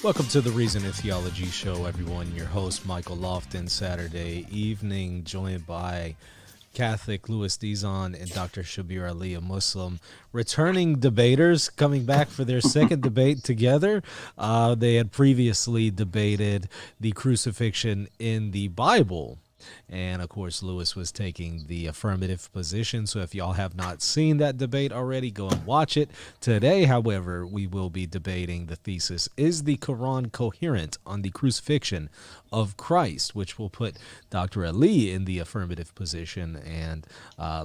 Welcome to the Reason in Theology Show, everyone. Your host, Michael Lofton, Saturday evening, joined by Catholic Louis Dizon and Dr. Shabir Ali, a Muslim. Returning debaters coming back for their second debate together. They had previously debated the crucifixion in the Bible. And, of course, Lewis was taking the affirmative position. So if y'all have not seen that debate already, go and watch it. Today, however, we will be debating the thesis, is the Qur'an coherent on the crucifixion of Christ, which will put Dr. Ali in the affirmative position and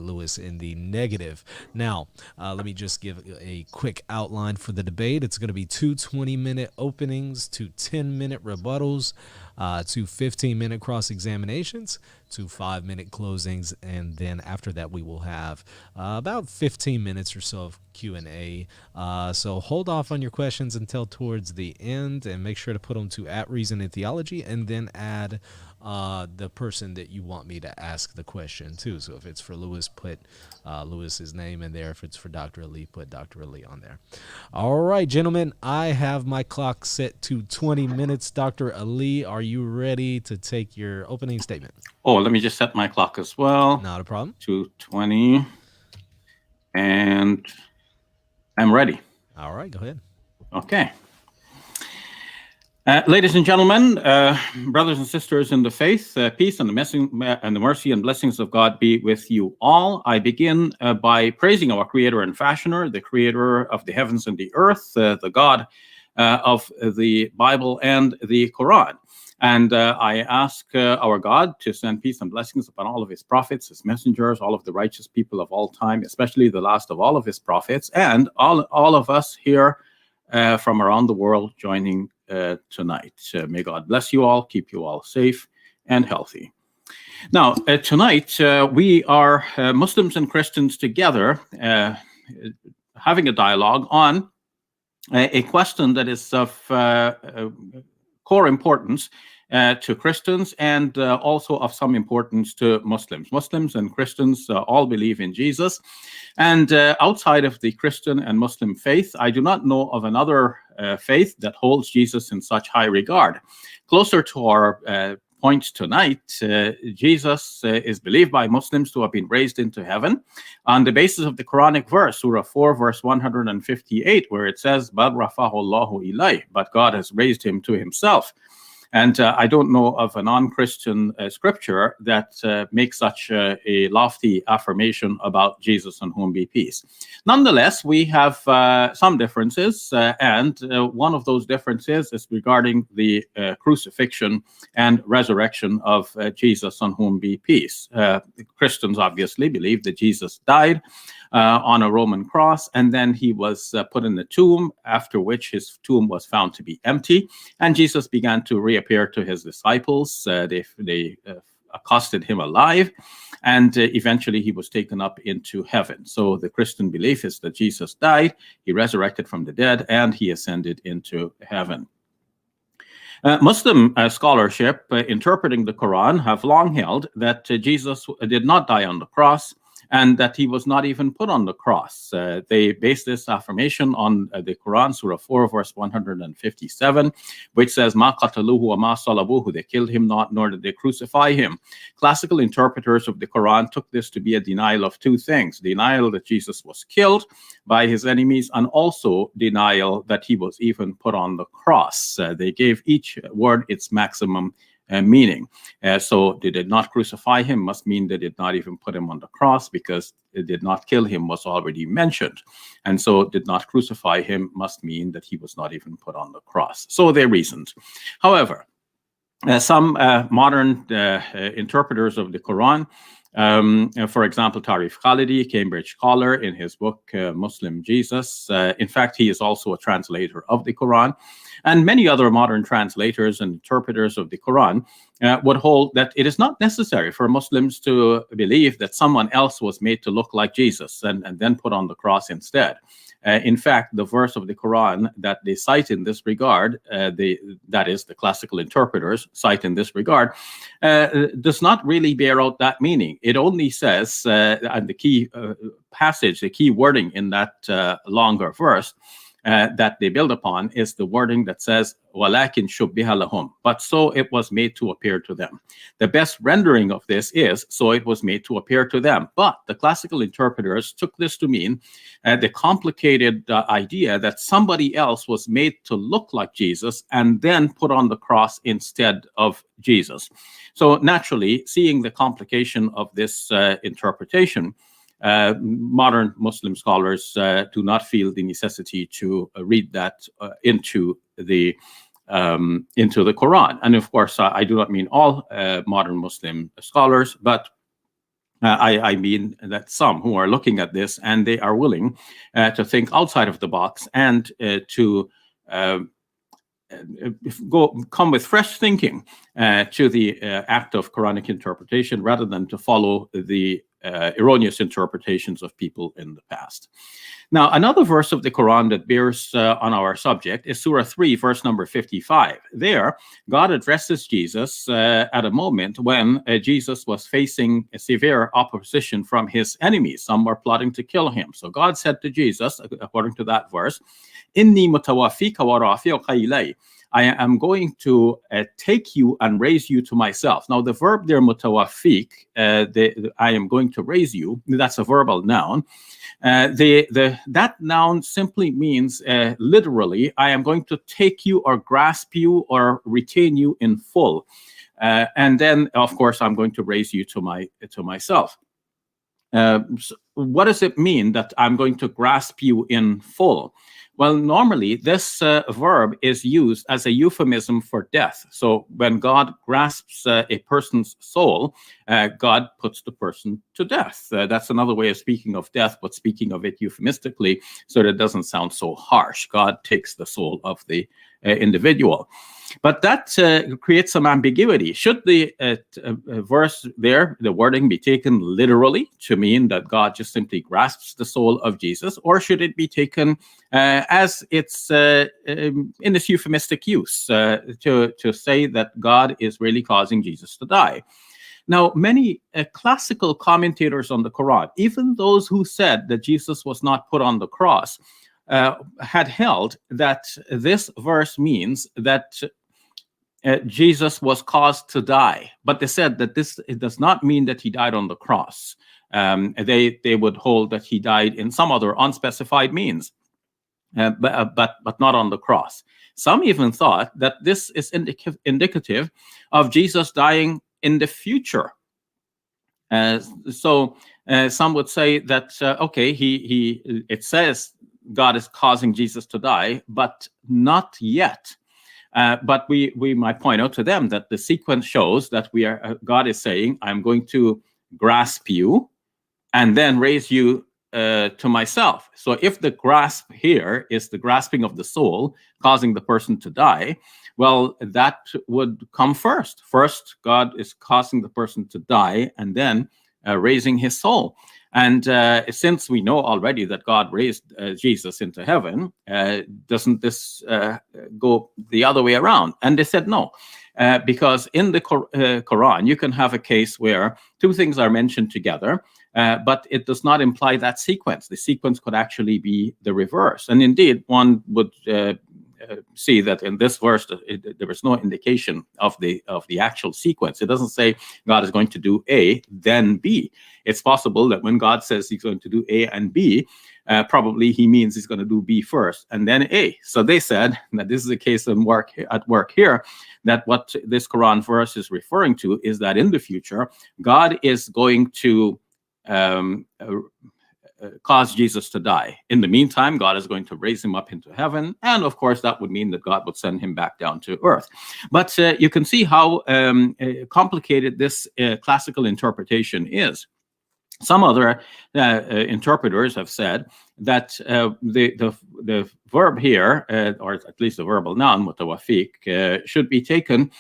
Lewis in the negative. Now, let me just give a quick outline for the debate. It's going to be two 20-minute openings, two 10-minute rebuttals, two 15-minute cross-examinations, two 5-minute closings, and then after that we will have about 15 minutes or so of Q&A. So hold off on your questions until towards the end, and make sure to put them to @Reason in Theology, and then add the person that you want me to ask the question to. So if it's for Lewis, put Lewis's name in there. If it's for Dr. Ali, put Dr. Ali on there. All right, gentlemen, I have my clock set to 20 minutes. Dr. Ali, are you ready to take your opening statement? Oh, let me just set my clock as well. Not a problem. To 20. And I'm ready. All right, go ahead. Okay. Ladies and gentlemen, brothers and sisters in the faith, peace and the mercy and blessings of God be with you all. I begin by praising our Creator and Fashioner, the Creator of the heavens and the earth, the God of the Bible and the Quran. And I ask our God to send peace and blessings upon all of his prophets, his messengers, all of the righteous people of all time, especially the last of all of his prophets, and all of us here from around the world joining tonight. May God bless you all, keep you all safe and healthy. Now, tonight we are Muslims and Christians together having a dialogue on a question that is of core importance to Christians and also of some importance to Muslims. Muslims and Christians all believe in Jesus. And outside of the Christian and Muslim faith, I do not know of another faith that holds Jesus in such high regard. Closer to our point tonight, Jesus is believed by Muslims to have been raised into heaven on the basis of the Quranic verse, Surah 4, verse 158, where it says, "Bal rafahu Allahu ilayh," but God has raised him to himself. And I don't know of a non-Christian scripture that makes such a lofty affirmation about Jesus, on whom be peace. Nonetheless, we have some differences, and one of those differences is regarding the crucifixion and resurrection of Jesus, on whom be peace. Christians obviously believe that Jesus died on a Roman cross, and then he was put in the tomb, after which his tomb was found to be empty, and Jesus began to reappear to his disciples. They accosted him alive, and eventually he was taken up into heaven. So the Christian belief is that Jesus died, he resurrected from the dead, and he ascended into heaven. Muslim scholarship interpreting the Quran have long held that Jesus did not die on the cross, and that he was not even put on the cross. They base this affirmation on the Quran, Surah 4, verse 157, which says, "Ma qataluhu wa ma salabuhu," they killed him not, nor did they crucify him. Classical interpreters of the Quran took this to be a denial of two things: denial that Jesus was killed by his enemies, and also denial that he was even put on the cross. They gave each word its maximum meaning. So they did not crucify him must mean they did not even put him on the cross, because they did not kill him was already mentioned. And so did not crucify him must mean that he was not even put on the cross. So they reasoned. However, some modern interpreters of the Quran, for example, Tarif Khalidi, Cambridge scholar, in his book Muslim Jesus. In fact, he is also a translator of the Quran. And many other modern translators and interpreters of the Quran would hold that it is not necessary for Muslims to believe that someone else was made to look like Jesus and then put on the cross instead. In fact, the verse of the Quran that they cite in this regard, that is, the classical interpreters cite in this regard, does not really bear out that meaning. It only says, and the key passage, the key wording in that longer verse, that they build upon is the wording that says, وَلَكِنْ شُبِّهَ لَهُمْ. But so it was made to appear to them. The best rendering of this is, so it was made to appear to them. But the classical interpreters took this to mean the complicated idea that somebody else was made to look like Jesus and then put on the cross instead of Jesus. So naturally, seeing the complication of this interpretation, modern Muslim scholars do not feel the necessity to read that into the Quran. And of course, I do not mean all modern Muslim scholars, but I mean that some who are looking at this and they are willing to think outside of the box and to come with fresh thinking to the act of Quranic interpretation rather than to follow the erroneous interpretations of people in the past. Now, another verse of the Quran that bears on our subject is Surah 3, verse number 55. There, God addresses Jesus at a moment when Jesus was facing a severe opposition from his enemies. Some were plotting to kill him. So God said to Jesus, according to that verse, Inni mutawaffika wa rafi'uka ilay. I am going to take you and raise you to myself. Now, the verb there, mutawaffik, I am going to raise you, that's a verbal noun. That noun simply means, literally, I am going to take you or grasp you or retain you in full. And then, of course, I'm going to raise you to myself. So what does it mean that I'm going to grasp you in full? Well, normally this verb is used as a euphemism for death. So when God grasps a person's soul, God puts the person to death. That's another way of speaking of death, but speaking of it euphemistically so that it doesn't sound so harsh. God takes the soul of the individual. But that creates some ambiguity. Should the verse there, the wording, be taken literally to mean that God just simply grasps the soul of Jesus, or should it be taken as it's in this euphemistic use to say that God is really causing Jesus to die? Now, many classical commentators on the Quran, even those who said that Jesus was not put on the cross, had held that this verse means that Jesus was caused to die. But they said that it does not mean that he died on the cross. They would hold that he died in some other unspecified means, but not on the cross. Some even thought that this is indicative of Jesus dying in the future. So some would say that, okay, it says God is causing Jesus to die, but not yet. But we might point out to them that the sequence shows that God is saying, I'm going to grasp you and then raise you to myself. So if the grasp here is the grasping of the soul, causing the person to die, well, that would come first. First, God is causing the person to die and then raising his soul. And since we know already that God raised Jesus into heaven, doesn't this go the other way around? And they said no, because in the Quran, you can have a case where two things are mentioned together, but it does not imply that sequence. The sequence could actually be the reverse. And indeed, one would see that in this verse, there is no indication of the actual sequence. It doesn't say God is going to do A, then B. It's possible that when God says he's going to do A and B, probably he means he's going to do B first and then A. So they said that this is a case of at work here, that what this Quran verse is referring to is that in the future, God is going to cause Jesus to die. In the meantime, God is going to raise him up into heaven. And of course, that would mean that God would send him back down to earth. But you can see how complicated this classical interpretation is. Some other interpreters have said that the verb here, or at least the verbal noun, mutawaffik, should be taken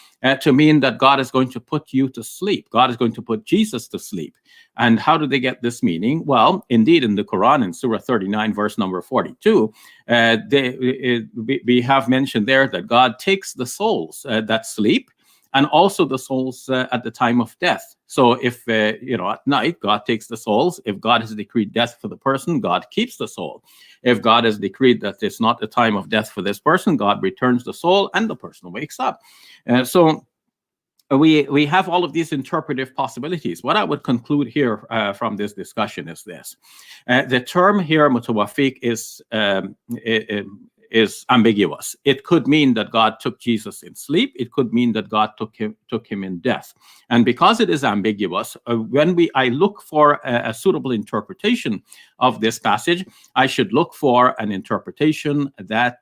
to mean that God is going to put you to sleep. God is going to put Jesus to sleep. And how do they get this meaning? Well, indeed, in the Quran, in Surah 39, verse number 42, we have mentioned there that God takes the souls that sleep and also the souls at the time of death. So if, at night, God takes the souls. If God has decreed death for the person, God keeps the soul. If God has decreed that it's not the time of death for this person, God returns the soul and the person wakes up. So we have all of these interpretive possibilities. What I would conclude here from this discussion is this. The term here, mutawaffiq, is ambiguous. It could mean that God took Jesus in sleep. It could mean that God took him in death. And because it is ambiguous, when I look for a suitable interpretation of this passage, I should look for an interpretation that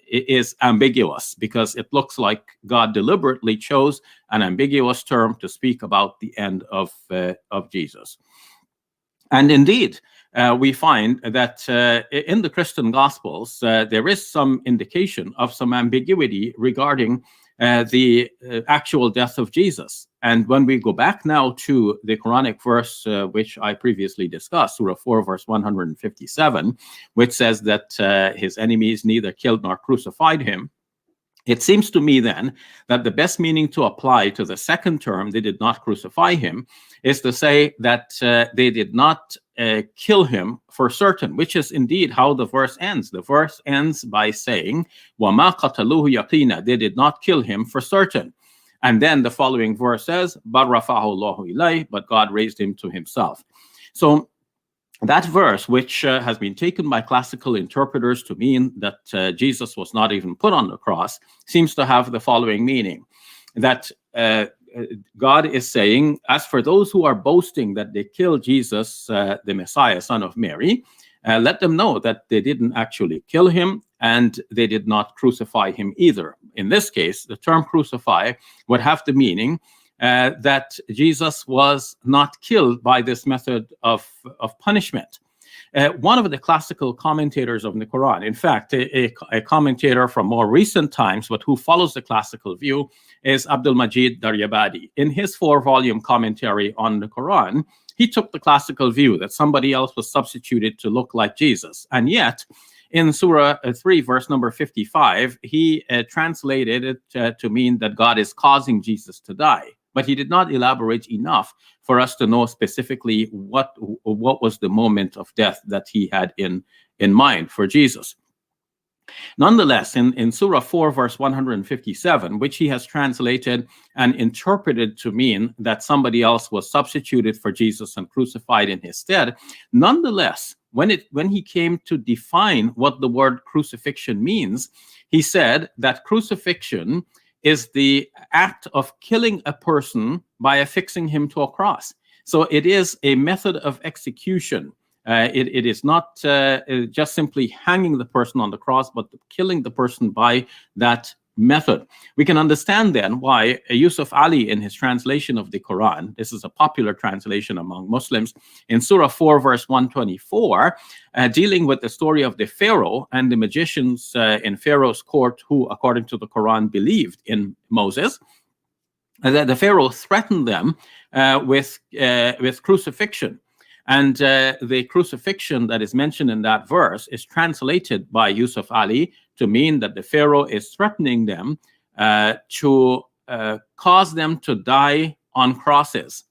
is ambiguous, because it looks like God deliberately chose an ambiguous term to speak about the end of Jesus. And indeed, we find that in the Christian Gospels, there is some indication of some ambiguity regarding the actual death of Jesus. And when we go back now to the Quranic verse, which I previously discussed, Surah 4, verse 157, which says that his enemies neither killed nor crucified him, it seems to me then that the best meaning to apply to the second term, they did not crucify him, is to say that they did not kill him for certain, which is indeed how the verse ends. The verse ends by saying, وَمَا قَتَلُوهُ يَقِينًا, they did not kill him for certain. And then the following verse says, بَلْ رَفَعَهُ اللَّهُ إِلَيْهِ, but God raised him to himself. So that verse, which has been taken by classical interpreters to mean that Jesus was not even put on the cross, seems to have the following meaning, that God is saying, as for those who are boasting that they killed Jesus, the Messiah, son of Mary, let them know that they didn't actually kill him, and they did not crucify him either. In this case, the term crucify would have the meaning that Jesus was not killed by this method of punishment. One of the classical commentators of the Quran, in fact, a commentator from more recent times, but who follows the classical view, is Abdul Majid Daryabadi. In his 4-volume commentary on the Quran, he took the classical view that somebody else was substituted to look like Jesus. And yet, in Surah 3, verse number 55, he translated it to mean that God is causing Jesus to die. But he did not elaborate enough for us to know specifically what was the moment of death that he had in mind for Jesus. Nonetheless, in Surah 4, verse 157, which he has translated and interpreted to mean that somebody else was substituted for Jesus and crucified in his stead, nonetheless, when he came to define what the word crucifixion means, he said that crucifixion is the act of killing a person by affixing him to a cross. So it is a method of execution. It is not just simply hanging the person on the cross, but killing the person by that method. We can understand then why Yusuf Ali, in his translation of the Quran, this is a popular translation among Muslims, in Surah 4, verse 124, dealing with the story of the Pharaoh and the magicians in Pharaoh's court who, according to the Quran, believed in Moses, that the Pharaoh threatened them with crucifixion. And the crucifixion that is mentioned in that verse is translated by Yusuf Ali to mean that the Pharaoh is threatening them to cause them to die on crosses.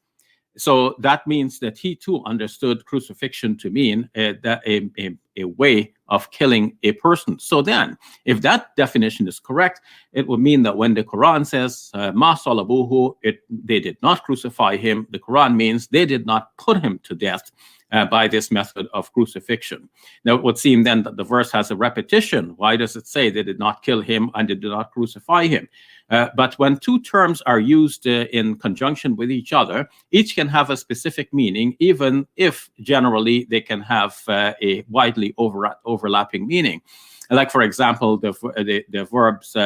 So that means that he too understood crucifixion to mean a way of killing a person. So then, if that definition is correct, it would mean that when the Quran says, Ma salabuhu, they did not crucify him, the Quran means they did not put him to death by this method of crucifixion. Now, it would seem then that the verse has a repetition. Why does it say they did not kill him and they did not crucify him? But when two terms are used in conjunction with each other, each can have a specific meaning, even if generally they can have a widely overlapping meaning. Like, for example, the verbs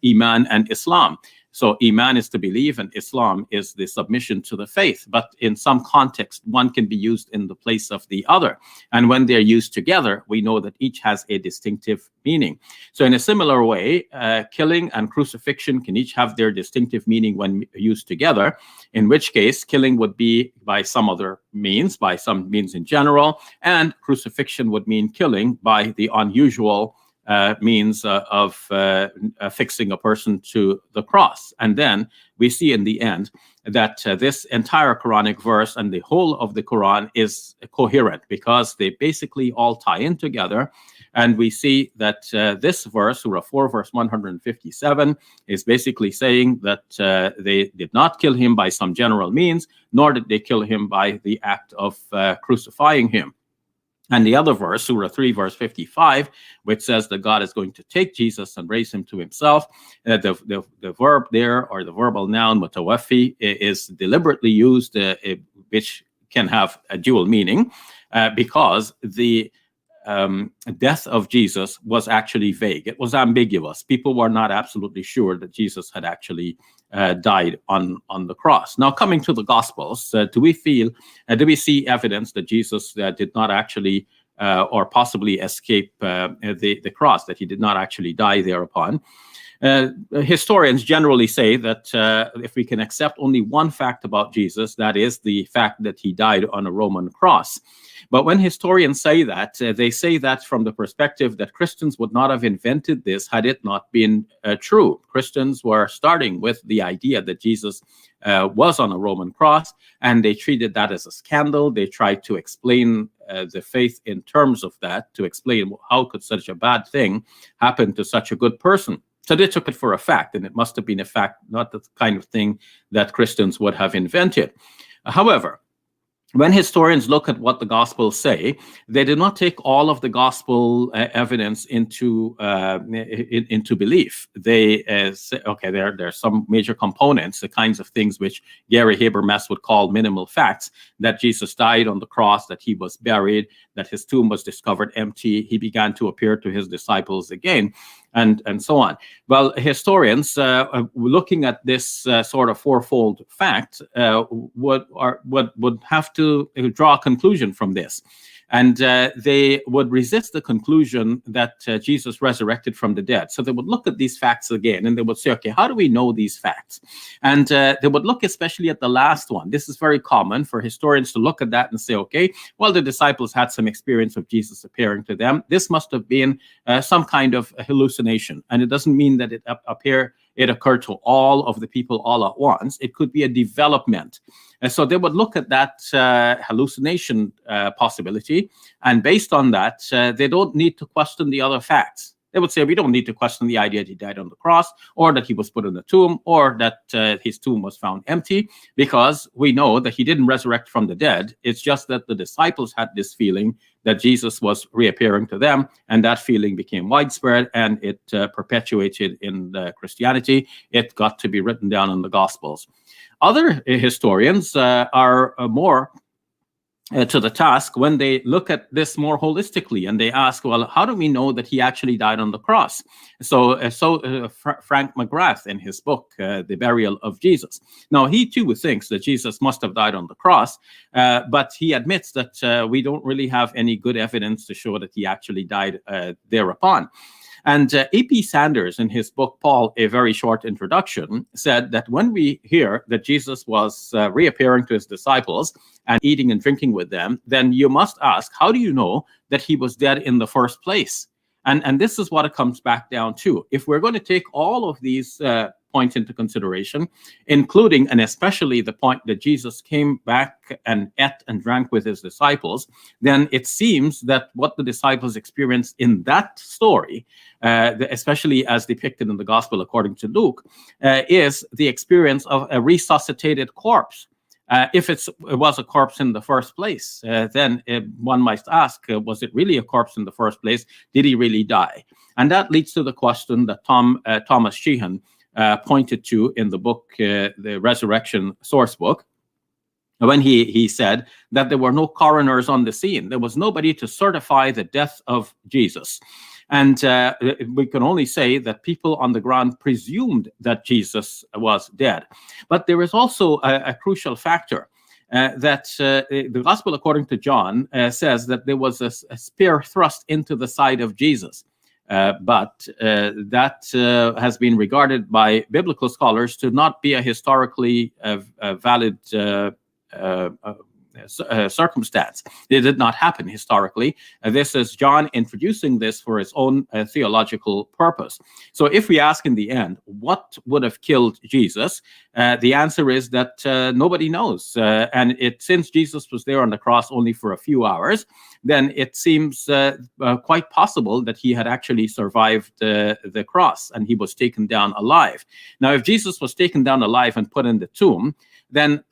Iman and Islam. So Iman is to believe and Islam is the submission to the faith. But in some context, one can be used in the place of the other. And when they're used together, we know that each has a distinctive meaning. So in a similar way, killing and crucifixion can each have their distinctive meaning when used together, in which case killing would be by some other means, by some means in general, and crucifixion would mean killing by the unusual means of fixing a person to the cross. And then we see in the end that this entire Quranic verse and the whole of the Quran is coherent, because they basically all tie in together. And we see that this verse, Surah 4, verse 157, is basically saying that they did not kill him by some general means, nor did they kill him by the act of crucifying him. And the other verse, Surah 3, verse 55, which says that God is going to take Jesus and raise him to himself. The verb there, or the verbal noun, mutawaffi, is deliberately used, which can have a dual meaning, because the death of Jesus was actually vague. It was ambiguous. People were not absolutely sure that Jesus had actually died on the cross. Now, coming to the Gospels, do we see evidence that Jesus did not actually or possibly escape the cross, that he did not actually die thereupon? Historians generally say that if we can accept only one fact about Jesus, that is the fact that he died on a Roman cross. But when historians say that, they say that from the perspective that Christians would not have invented this had it not been true. Christians were starting with the idea that Jesus was on a Roman cross, and they treated that as a scandal. They tried to explain the faith in terms of that, to explain how could such a bad thing happen to such a good person. So they took it for a fact, and it must have been a fact, not the kind of thing that Christians would have invented. However, when historians look at what the Gospels say, they do not take all of the Gospel evidence into belief. They say, okay, there are some major components, the kinds of things which Gary Habermas would call minimal facts: that Jesus died on the cross, that he was buried, that his tomb was discovered empty, he began to appear to his disciples again, and so on. Well, historians, looking at this sort of fourfold fact, would have to draw a conclusion from this. And they would resist the conclusion that Jesus resurrected from the dead. So they would look at these facts again, and they would say, okay, how do we know these facts? And they would look especially at the last one. This is very common for historians to look at that and say, okay, well, the disciples had some experience of Jesus appearing to them. This must have been some kind of hallucination. And it doesn't mean that it occurred to all of the people all at once. It could be a development. And so they would look at that hallucination possibility, and based on that, they don't need to question the other facts. They would say, we don't need to question the idea that he died on the cross, or that he was put in a tomb, or that his tomb was found empty, because we know that he didn't resurrect from the dead. It's just that the disciples had this feeling that Jesus was reappearing to them, and that feeling became widespread, and it perpetuated in Christianity. It got to be written down in the Gospels. Other historians are more to the task when they look at this more holistically, and they ask, well, how do we know that he actually died on the cross? So Frank McGrath, in his book, The Burial of Jesus. Now, he too thinks that Jesus must have died on the cross, but he admits that we don't really have any good evidence to show that he actually died thereupon. And A.P. Sanders, in his book, Paul, A Very Short Introduction, said that when we hear that Jesus was reappearing to his disciples and eating and drinking with them, then you must ask, how do you know that he was dead in the first place? And this is what it comes back down to. If we're going to take all of these points into consideration, including and especially the point that Jesus came back and ate and drank with his disciples, then it seems that what the disciples experienced in that story, especially as depicted in the Gospel according to Luke, is the experience of a resuscitated corpse. If it was a corpse in the first place, then one might ask, was it really a corpse in the first place? Did he really die? And that leads to the question that Thomas Sheehan pointed to in the book, the Resurrection Source Book, when he said that there were no coroners on the scene. There was nobody to certify the death of Jesus. And we can only say that people on the ground presumed that Jesus was dead. But there is also a crucial factor that the Gospel according to John says that there was a spear thrust into the side of Jesus. But that has been regarded by biblical scholars to not be a historically valid circumstance. It did not happen historically. This is John introducing this for his own theological purpose. So if we ask in the end, what would have killed Jesus? The answer is that nobody knows. And since Jesus was there on the cross only for a few hours, then it seems quite possible that he had actually survived the cross and he was taken down alive. Now, if Jesus was taken down alive and put in the tomb, then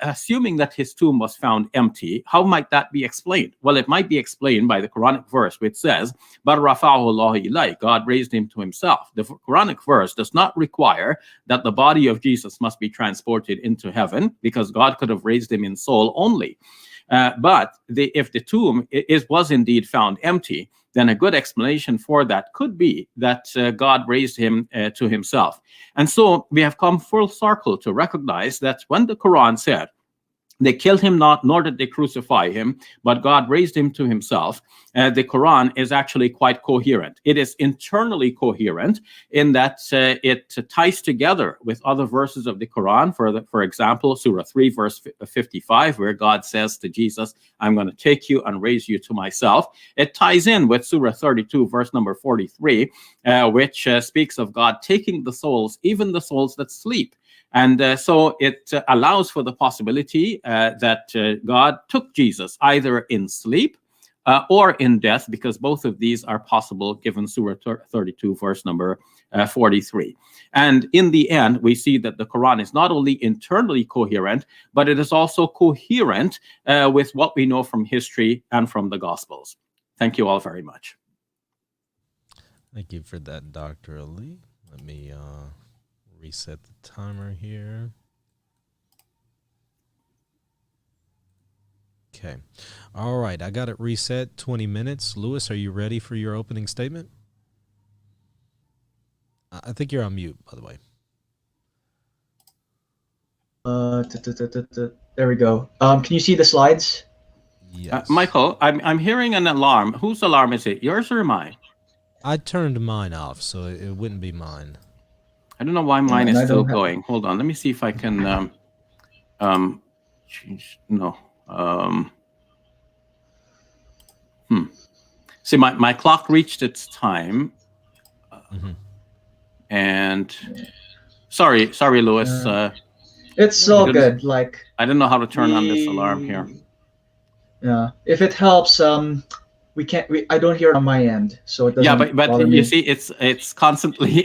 assuming that his tomb was found empty, how might that be explained? Well, it might be explained by the Quranic verse which says, "Bar rafa'ahu Allahu ilayhi," God raised him to himself. The Quranic verse does not require that the body of Jesus must be transported into heaven, because God could have raised him in soul only. But if the tomb was indeed found empty, then a good explanation for that could be that God raised him to himself. And so we have come full circle to recognize that when the Quran said, "They killed him not, nor did they crucify him, but God raised him to himself," the Quran is actually quite coherent. It is internally coherent in that it ties together with other verses of the Quran. For example, Surah 3, verse 55, where God says to Jesus, "I'm going to take you and raise you to myself." It ties in with Surah 32, verse number 43, which speaks of God taking the souls, even the souls that sleep. And so it allows for the possibility that God took Jesus either in sleep or in death, because both of these are possible given Surah 32, verse number 43. And in the end, we see that the Quran is not only internally coherent, but it is also coherent with what we know from history and from the Gospels. Thank you all very much. Thank you for that, Dr. Ali. Let me reset the timer here. Okay. All right. I got it reset. 20 minutes. Lewis, are you ready for your opening statement? I think you're on mute, by the way. There we go. Can you see the slides? Yes. Michael, I'm hearing an alarm. Whose alarm is it? Yours or mine? I turned mine off, so it wouldn't be mine. I don't know why mine is still going. Hold on. Let me see if I can change. No. See, my clock reached its time. And sorry, Lewis. It's all good. Like, I don't know how to turn on this alarm here. Yeah. If it helps, I don't hear it on my end, so it doesn't. Yeah, but bother you me. see, it's constantly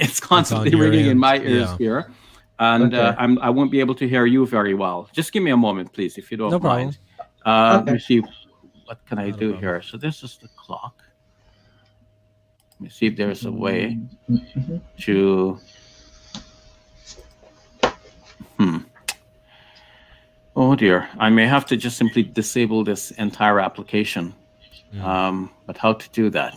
ringing in my ears here, and Okay. I won't be able to hear you very well. Just give me a moment, please, if you don't mind. Let me see, what can I do here? So this is the clock. Let me see if there's a way to. Oh dear, I may have to just simply disable this entire application. But how to do that?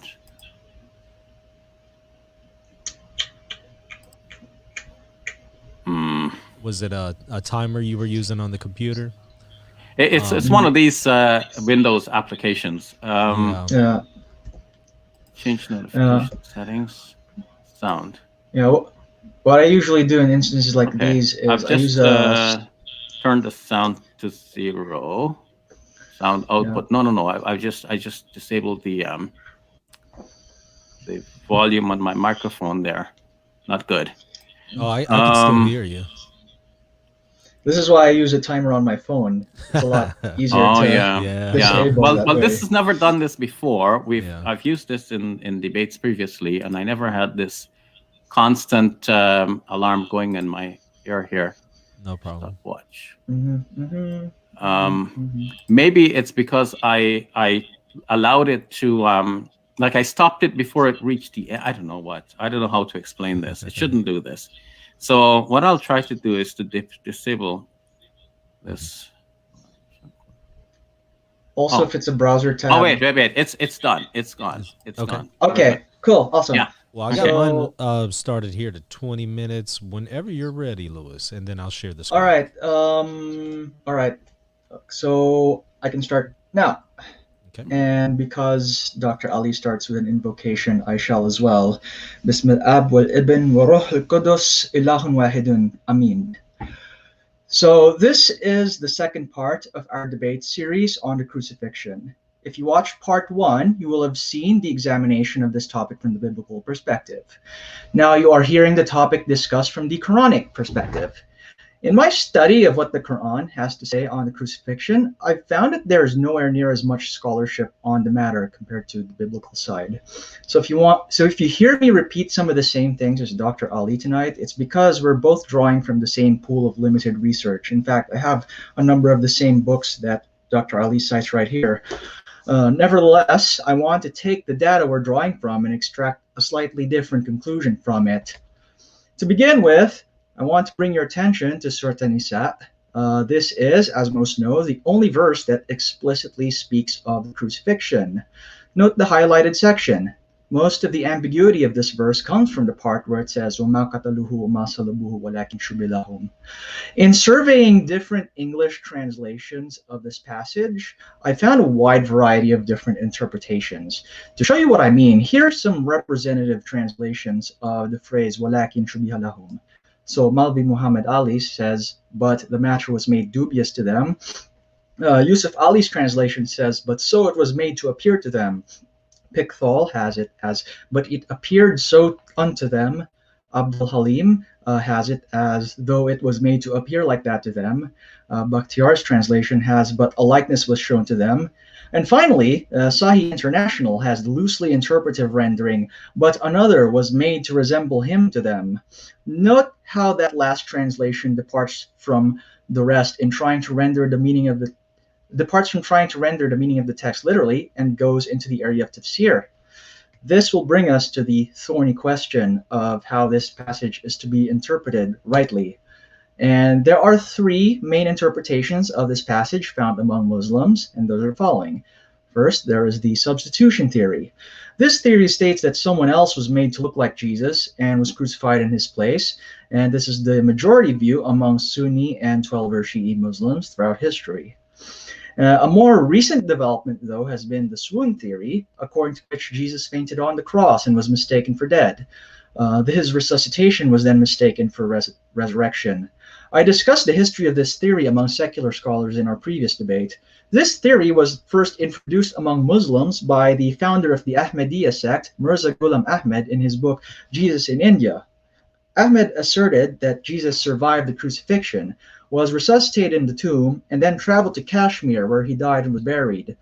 Was it a timer you were using on the computer? It's one of these Windows applications. Yeah. Change notification settings. Sound. Yeah. What I usually do in instances like these is I've just turned the sound to 0. Sound output. Yeah. No. I just disabled the volume on my microphone there. Not good. Oh, I can still hear you. This is why I use a timer on my phone. It's a lot easier to disable. Well, this has never done this before. I've used this in debates previously, and I never had this constant alarm going in my ear here. No problem. Watch. Maybe it's because I allowed it to like I stopped it before it reached the end. I don't know what. I don't know how to explain this. It shouldn't do this. So what I'll try to do is to disable this. Also, if it's a browser tab. Oh wait. It's done. It's gone. It's gone. Okay. Cool. Awesome. Yeah. Well, I got mine started here to 20 minutes. Whenever you're ready, Lewis, and then I'll share the screen. All right. All right. So I can start now. Okay. And because Dr. Ali starts with an invocation, I shall as well. Bismil Ab wal Ibn wa Ruh al Qudus ilahun wahidun. Amin. So this is the second part of our debate series on the crucifixion. If you watched part 1, you will have seen the examination of this topic from the biblical perspective. Now you are hearing the topic discussed from the Quranic perspective. In my study of what the Quran has to say on the crucifixion, I found that there is nowhere near as much scholarship on the matter compared to the biblical side. So if you hear me repeat some of the same things as Dr. Ali tonight, it's because we're both drawing from the same pool of limited research. In fact, I have a number of the same books that Dr. Ali cites right here. Nevertheless, I want to take the data we're drawing from and extract a slightly different conclusion from it. To begin with, I want to bring your attention to Surah An-Nisa. This is, as most know, the only verse that explicitly speaks of the crucifixion. Note the highlighted section. Most of the ambiguity of this verse comes from the part where it says, وَمَا قَتَلُوهُ وَمَا صَلَبُوهُ وَلَكِنْ شُبِّهَ لَهُمْ. In surveying different English translations of this passage, I found a wide variety of different interpretations. To show you what I mean, here are some representative translations of the phrase وَلَكِنْ شُبِّهَ لَهُمْ. So Malvi Muhammad Ali says, but the matter was made dubious to them. Yusuf Ali's translation says, but so it was made to appear to them. Pickthall has it as, but it appeared so unto them. Abdul Halim has it as though it was made to appear like that to them. Bakhtiar's translation has, but a likeness was shown to them. And finally, Sahih International has the loosely interpretive rendering, but another was made to resemble him to them. Note how that last translation departs from the rest in trying to render the meaning of the text literally and goes into the area of tafsir. This will bring us to the thorny question of how this passage is to be interpreted rightly. And there are 3 main interpretations of this passage found among Muslims, and those are following. First, there is the substitution theory. This theory states that someone else was made to look like Jesus and was crucified in his place, and this is the majority view among Sunni and 12er Shi'i Muslims throughout history. A more recent development, though, has been the swoon theory, according to which Jesus fainted on the cross and was mistaken for dead. His resuscitation was then mistaken for resurrection. I discussed the history of this theory among secular scholars in our previous debate. This theory was first introduced among Muslims by the founder of the Ahmadiyya sect, Mirza Ghulam Ahmed, in his book Jesus in India. Ahmed asserted that Jesus survived the crucifixion, was resuscitated in the tomb, and then traveled to Kashmir, where he died and was buried.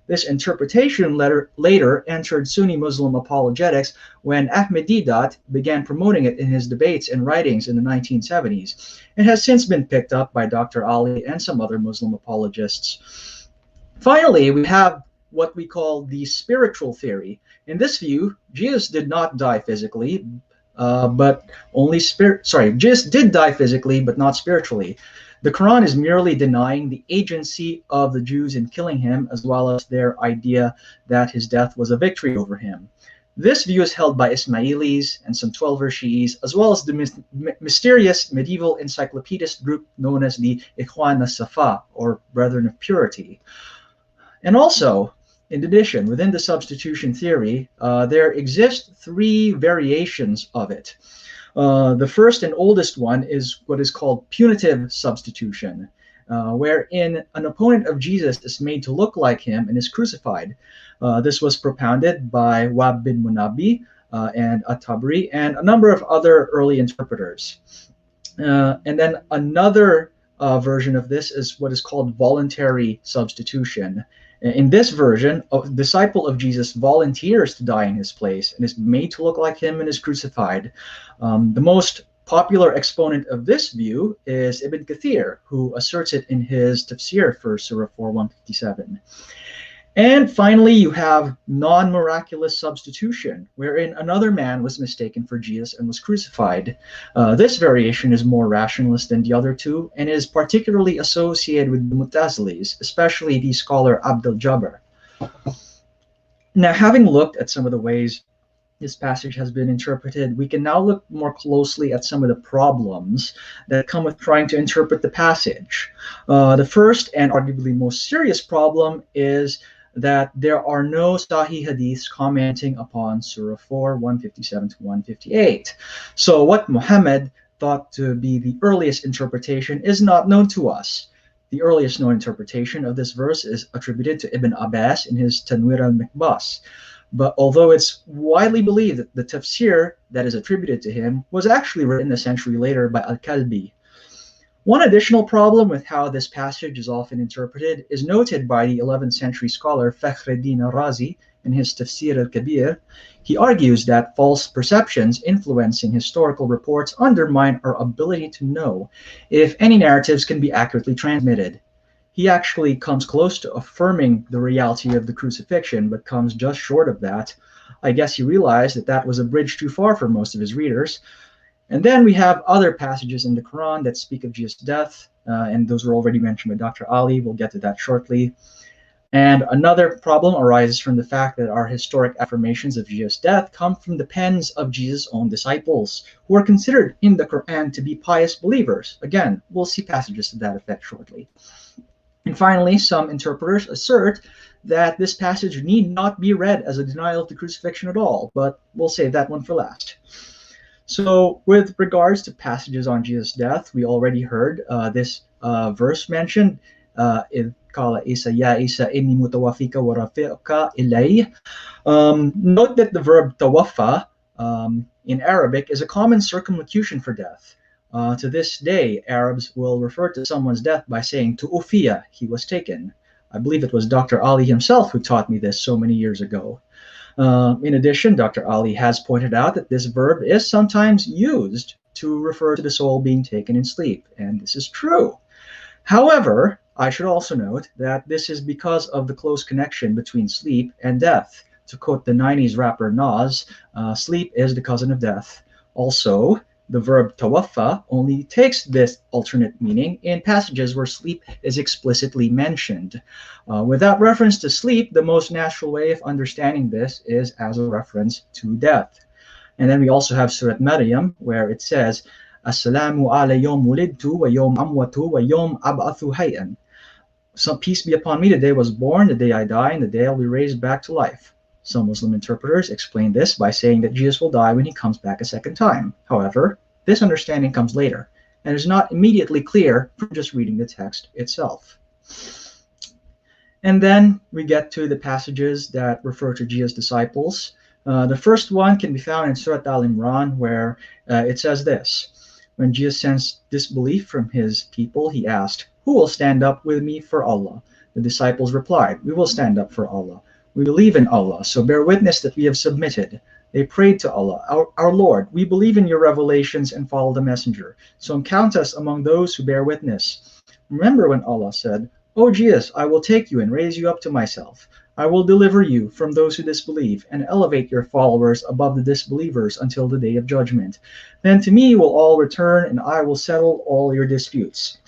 This interpretation later entered Sunni Muslim apologetics when Ahmadiyya began promoting it in his debates and writings in the 1970s, and has since been picked up by Dr. Ali and some other Muslim apologists. Finally, we have what we call the spiritual theory. In this view, Jesus did not die physically, Jesus did die physically, but not spiritually. The Quran is merely denying the agency of the Jews in killing him, as well as their idea that his death was a victory over him. This view is held by Ismailis and some 12er Shi'is, as well as the mysterious medieval encyclopedist group known as the Ikhwan as-Safa, or Brethren of Purity. And also, in addition, within the substitution theory, there exist 3 variations of it. The first and oldest one is what is called punitive substitution, wherein an opponent of Jesus is made to look like him and is crucified. This was propounded by Wahb bin Munabbi and At-Tabri and a number of other early interpreters. And then another version of this is what is called voluntary substitution. In this version, a disciple of Jesus volunteers to die in his place and is made to look like him and is crucified. The most popular exponent of this view is Ibn Kathir, who asserts it in his tafsir for Surah 4:157. And finally, you have non-miraculous substitution, wherein another man was mistaken for Jesus and was crucified. This variation is more rationalist than the other 2 and is particularly associated with the Mu'tazilis, especially the scholar Abdul Jabbar. Now, having looked at some of the ways this passage has been interpreted, we can now look more closely at some of the problems that come with trying to interpret the passage. The first and arguably most serious problem is that there are no Sahih Hadiths commenting upon Surah 4, 157 to 158. So what Muhammad thought to be the earliest interpretation, is not known to us. The earliest known interpretation of this verse is attributed to Ibn Abbas in his Tanwir al-Mikbas. But although it's widely believed that the tafsir that is attributed to him was actually written a century later by Al-Kalbi. One additional problem with how this passage is often interpreted is noted by the 11th century scholar Fakhreddin al-Razi in his Tafsir al-Kabir. He argues that false perceptions influencing historical reports undermine our ability to know if any narratives can be accurately transmitted. He actually comes close to affirming the reality of the crucifixion, but comes just short of that. I guess he realized that that was a bridge too far for most of his readers. And then we have other passages in the Quran that speak of Jesus' death, and those were already mentioned by Dr. Ali. We'll get to that shortly. And another problem arises from the fact that our historic affirmations of Jesus' death come from the pens of Jesus' own disciples, who are considered in the Quran to be pious believers. Again, we'll see passages to that effect shortly. And finally, some interpreters assert that this passage need not be read as a denial of the crucifixion at all, but we'll save that one for last. So with regards to passages on Jesus' death, we already heard this verse mentioned, إِذْ قَالَ عِيسَى يَا عِيسَى إِنِّي مُتَوَفِّيكَ وَرَافِعُكَ إِلَيَّ. Note that the verb tawaffa in Arabic is a common circumlocution for death. To this day, Arabs will refer to someone's death by saying tu'ufiya, he was taken. I believe it was Dr. Ali himself who taught me this so many years ago. In addition, Dr. Ali has pointed out that this verb is sometimes used to refer to the soul being taken in sleep, and this is true. However, I should also note that this is because of the close connection between sleep and death. To quote the 90s rapper Nas, sleep is the cousin of death. Also, the verb tawaffa only takes this alternate meaning in passages where sleep is explicitly mentioned. Without reference to sleep, the most natural way of understanding this is as a reference to death. And then we also have Surah Maryam, where it says, As-salamu ala yawm wulidtu wa yawm amwatu wa yawm ab'athu hayyan. So peace be upon me, the day I was born, the day I die, and the day I'll be raised back to life. Some Muslim interpreters explain this by saying that Jesus will die when he comes back a second time. However, this understanding comes later and is not immediately clear from just reading the text itself. And then we get to the passages that refer to Jesus' disciples. The first one can be found in Surah Al-Imran, where it says this. When Jesus sensed disbelief from his people, he asked, "Who will stand up with me for Allah?" The disciples replied, "We will stand up for Allah. We believe in Allah, so bear witness that we have submitted." They prayed to Allah, our Lord, we believe in your revelations and follow the messenger, so count us among those who bear witness. Remember when Allah said, "O Jesus, I will take you and raise you up to myself. I will deliver you from those who disbelieve and elevate your followers above the disbelievers until the day of judgment. Then to me will all return and I will settle all your disputes."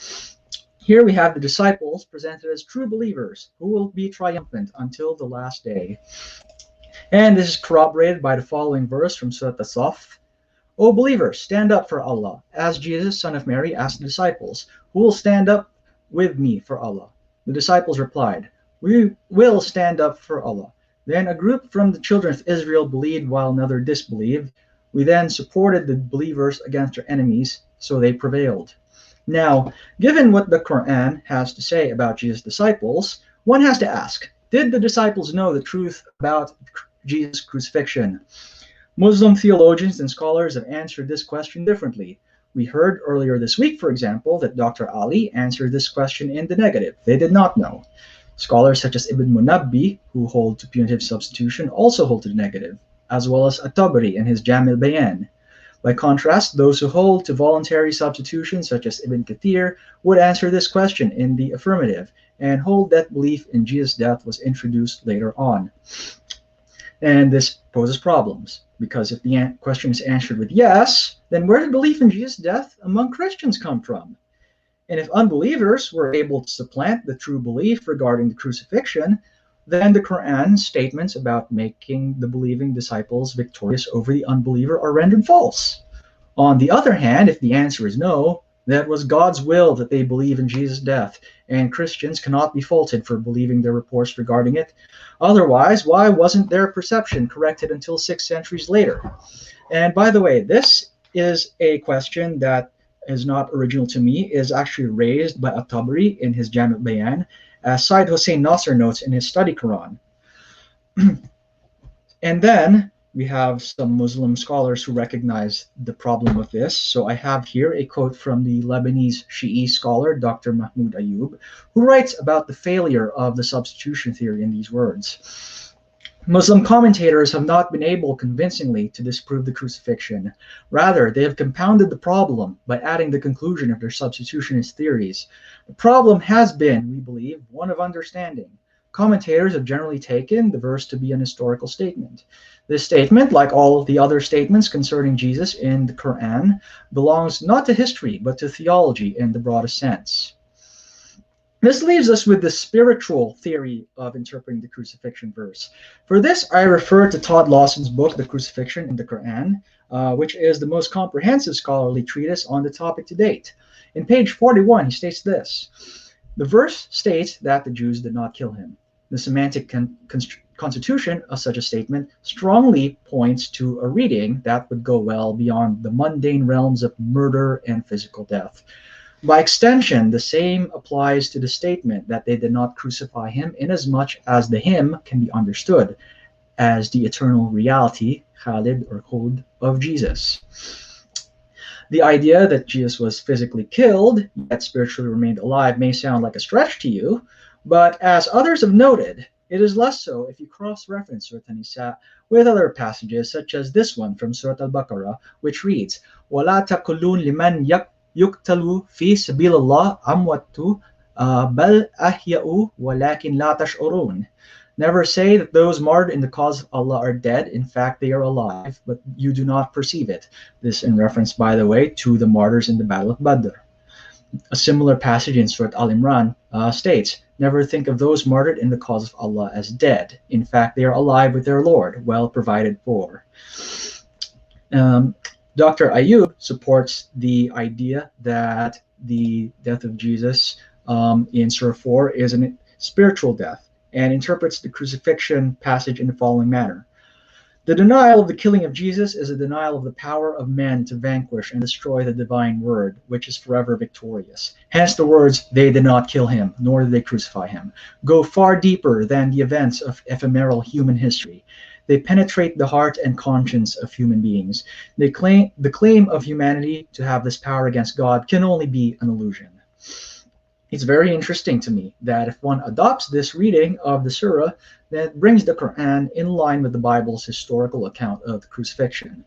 Here we have the disciples presented as true believers who will be triumphant until the last day. And this is corroborated by the following verse from Surah As-Saff. "O believers, stand up for Allah." As Jesus, son of Mary, asked the disciples, "Who will stand up with me for Allah?" The disciples replied, "We will stand up for Allah." Then a group from the children of Israel believed while another disbelieved. We then supported the believers against their enemies, so they prevailed. Now, given what the Quran has to say about Jesus' disciples, one has to ask, did the disciples know the truth about Jesus' crucifixion? Muslim theologians and scholars have answered this question differently. We heard earlier this week, for example, that Dr. Ali answered this question in the negative. They did not know. Scholars such as Ibn Munabbi, who hold to punitive substitution, also hold to the negative, as well as At-Tabari in his Jami' al-Bayan. By contrast, those who hold to voluntary substitution, such as Ibn Kathir, would answer this question in the affirmative and hold that belief in Jesus' death was introduced later on. And this poses problems, because if the question is answered with yes, then where did belief in Jesus' death among Christians come from? And if unbelievers were able to supplant the true belief regarding the crucifixion, then the Quran's statements about making the believing disciples victorious over the unbeliever are rendered false. On the other hand, if the answer is no, that was God's will that they believe in Jesus' death, and Christians cannot be faulted for believing their reports regarding it. Otherwise, why wasn't their perception corrected until 6 centuries later? And by the way, this is a question that is not original to me, is actually raised by At-Tabari in his Jami' Bayan, as Said Hussein Nasser notes in his study Quran. And then we have some Muslim scholars who recognize the problem with this. So I have here a quote from the Lebanese Shi'i scholar, Dr. Mahmoud Ayub, who writes about the failure of the substitution theory in these words. Muslim commentators have not been able convincingly to disprove the crucifixion. Rather, they have compounded the problem by adding the conclusion of their substitutionist theories. The problem has been, we believe, one of understanding. Commentators have generally taken the verse to be an historical statement. This statement, like all the other statements concerning Jesus in the Qur'an, belongs not to history, but to theology in the broadest sense. This leaves us with the spiritual theory of interpreting the crucifixion verse. For this, I refer to Todd Lawson's book, The Crucifixion in the Qur'an, which is the most comprehensive scholarly treatise on the topic to date. In page 41, he states this: the verse states that the Jews did not kill him. The semantic constitution of such a statement strongly points to a reading that would go well beyond the mundane realms of murder and physical death. By extension, the same applies to the statement that they did not crucify him, inasmuch as the him can be understood as the eternal reality, Khalid or Khud, of Jesus. The idea that Jesus was physically killed, yet spiritually remained alive, may sound like a stretch to you, but as others have noted, it is less so if you cross-reference Surah An-Nisa with other passages, such as this one from Surah Al-Baqarah, which reads, وَلَا تَقُلُونَ لِمَنْ يُقْتَلُ فِي سَبِيلِ اللَّهِ أَمْوَاتٌ بَلْ أَحْيَاءٌ وَلَكِنْ لَا تَشْعُرُونَ. Never say that those martyred in the cause of Allah are dead. In fact, they are alive, but you do not perceive it. This in reference, by the way, to the martyrs in the Battle of Badr. A similar passage in Surah Al-Imran states, never think of those martyred in the cause of Allah as dead. In fact, they are alive with their Lord, well provided for. Dr. Ayub supports the idea that the death of Jesus in Surah 4 is a spiritual death, and interprets the crucifixion passage in the following manner. The denial of the killing of Jesus is a denial of the power of men to vanquish and destroy the divine word, which is forever victorious. Hence the words, they did not kill him, nor did they crucify him, go far deeper than the events of ephemeral human history. They penetrate the heart and conscience of human beings. The claim of humanity to have this power against God can only be an illusion. It's very interesting to me that if one adopts this reading of the surah, that brings the Quran in line with the Bible's historical account of the crucifixion.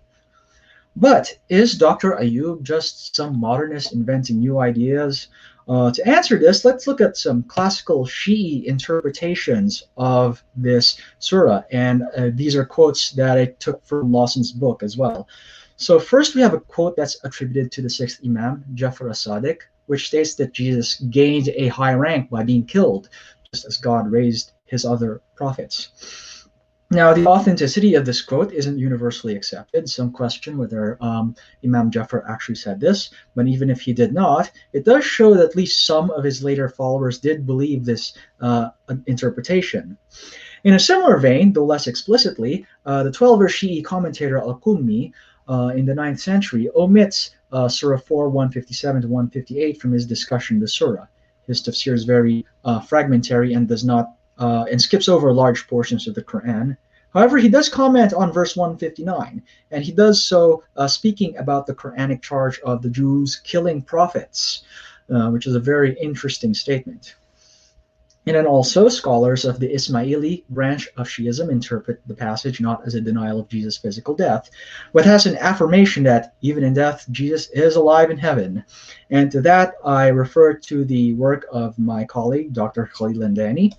But is Dr. Ayub just some modernist inventing new ideas? To answer this, let's look at some classical Shi'i interpretations of this surah. And these are quotes that I took from Lawson's book as well. So first we have a quote that's attributed to the sixth Imam, Jafar as-Sadiq, which states that Jesus gained a high rank by being killed, just as God raised his other prophets. Now, the authenticity of this quote isn't universally accepted. Some question whether Imam Jafar actually said this, but even if he did not, it does show that at least some of his later followers did believe this interpretation. In a similar vein, though less explicitly, the 12-verse Shi'i commentator Al-Qummi in the 9th century omits Surah 4, 157 to 158 from his discussion of the surah. His tafsir is very fragmentary and does not and skips over large portions of the Quran. However, he does comment on verse 159, and he does so speaking about the Quranic charge of the Jews killing prophets, which is a very interesting statement. And then also, scholars of the Ismaili branch of Shi'ism interpret the passage not as a denial of Jesus' physical death, but as an affirmation that even in death, Jesus is alive in heaven. And to that, I refer to the work of my colleague, Dr. Khalil Landani,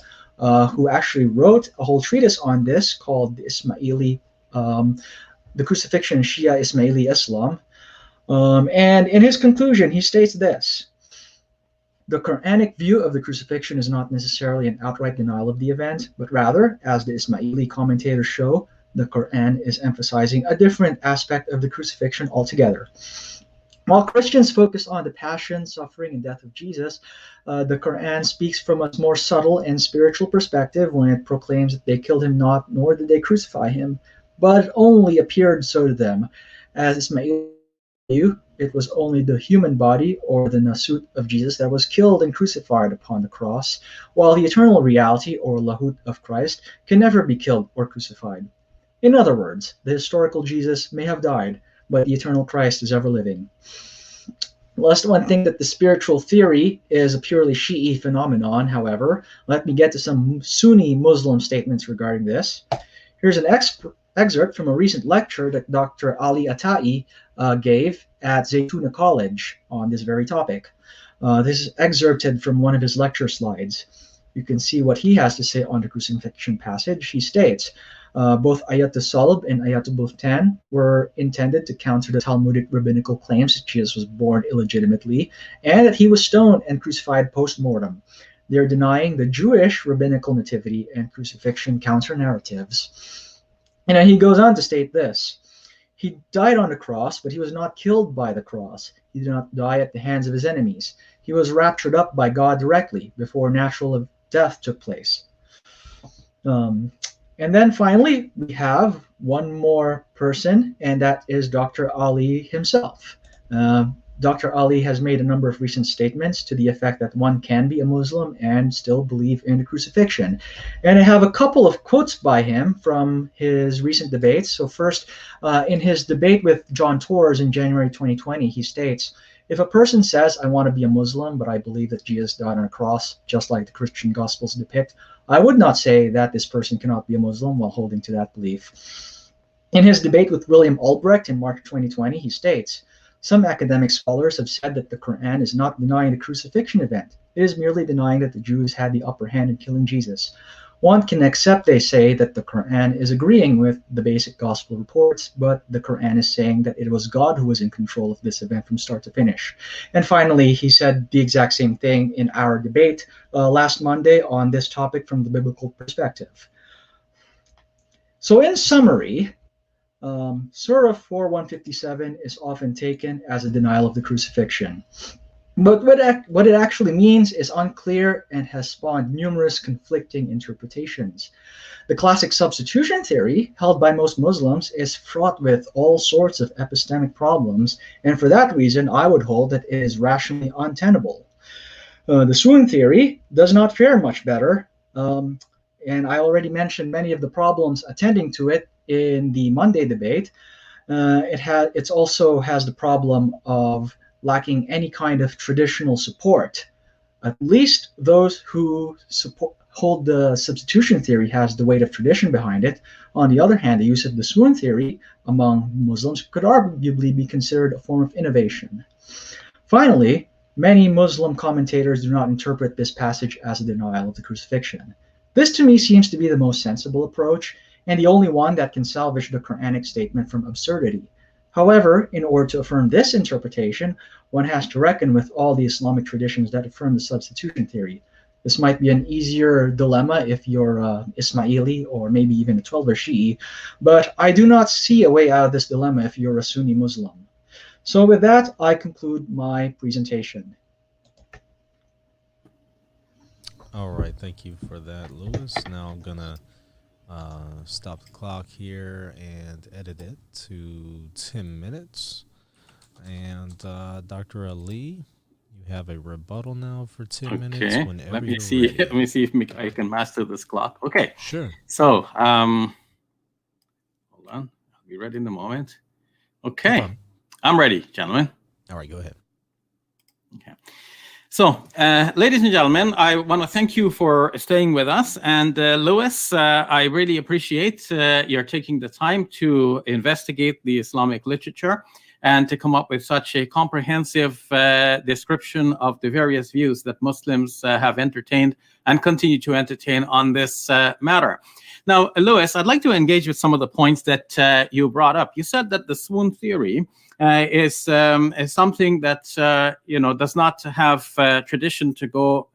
who actually wrote a whole treatise on this called the Ismaili, the Crucifixion in Shia Ismaili Islam. And in his conclusion, he states this: the Quranic view of the crucifixion is not necessarily an outright denial of the event, but rather, as the Ismaili commentators show, the Quran is emphasizing a different aspect of the crucifixion altogether. While Christians focus on the passion, suffering, and death of Jesus, the Quran speaks from a more subtle and spiritual perspective when it proclaims that they killed him not, nor did they crucify him, but it only appeared so to them, as Ismaili you, it was only the human body or the nasut of Jesus that was killed and crucified upon the cross, while the eternal reality or lahut of Christ can never be killed or crucified. In other words, the historical Jesus may have died, but the eternal Christ is ever living. Lest one think that the spiritual theory is a purely Shi'i phenomenon, however, let me get to some Sunni Muslim statements regarding this. Here's an excerpt from a recent lecture that Dr. Ali Atai gave at Zaytuna College on this very topic. This is excerpted from one of his lecture slides. You can see what he has to say on the crucifixion passage. He states, both Ayat al-Salb and Ayat al-Buhtan were intended to counter the Talmudic rabbinical claims that Jesus was born illegitimately and that he was stoned and crucified post-mortem. They're denying the Jewish rabbinical nativity and crucifixion counter-narratives. And then he goes on to state this. He died on the cross, but he was not killed by the cross. He did not die at the hands of his enemies. He was raptured up by God directly before natural death took place. And then finally, we have one more person, and that is Dr. Ali himself. Dr. Ali has made a number of recent statements to the effect that one can be a Muslim and still believe in the crucifixion. And I have a couple of quotes by him from his recent debates. So first, in his debate with John Torres in January 2020, he states, if a person says, I want to be a Muslim, but I believe that Jesus died on a cross, just like the Christian Gospels depict, I would not say that this person cannot be a Muslim while holding to that belief. In his debate with William Albrecht in March 2020, he states, some academic scholars have said that the Qur'an is not denying the crucifixion event. It is merely denying that the Jews had the upper hand in killing Jesus. One can accept, they say, that the Qur'an is agreeing with the basic gospel reports, but the Qur'an is saying that it was God who was in control of this event from start to finish. And finally, he said the exact same thing in our debate last Monday on this topic from the biblical perspective. So in summary, Surah 4:157 is often taken as a denial of the crucifixion. But what it actually means is unclear and has spawned numerous conflicting interpretations. The classic substitution theory, held by most Muslims, is fraught with all sorts of epistemic problems, and for that reason, I would hold that it is rationally untenable. The swoon theory does not fare much better, and I already mentioned many of the problems attending to it in the Monday debate. It also has the problem of lacking any kind of traditional support. At least those who hold the substitution theory has the weight of tradition behind it. On the other hand, the use of the swoon theory among Muslims could arguably be considered a form of innovation. Finally, many Muslim commentators do not interpret this passage as a denial of the crucifixion. This to me seems to be the most sensible approach, and the only one that can salvage the Quranic statement from absurdity. However, in order to affirm this interpretation, one has to reckon with all the Islamic traditions that affirm the substitution theory. This might be an easier dilemma if you're Ismaili or maybe even a 12er Shi'i, but I do not see a way out of this dilemma if you're a Sunni Muslim. So with that, I conclude my presentation. All right, thank you for that, Lewis. Now I'm gonna stop the clock here and edit it to 10 minutes. And Dr. Ali, you have a rebuttal now for 10 minutes. Whenever let me you're see. ready. Let me see if I can master this clock. Okay. Sure. So, hold on. I'll be ready in a moment. Okay. No problem. I'm ready, gentlemen. All right, go ahead. Okay. So, ladies and gentlemen, I want to thank you for staying with us. And Lewis, I really appreciate your taking the time to investigate the Islamic literature and to come up with such a comprehensive description of the various views that Muslims have entertained and continue to entertain on this matter. Now, Lewis, I'd like to engage with some of the points that you brought up. You said that the swoon theory is something that does not have tradition to go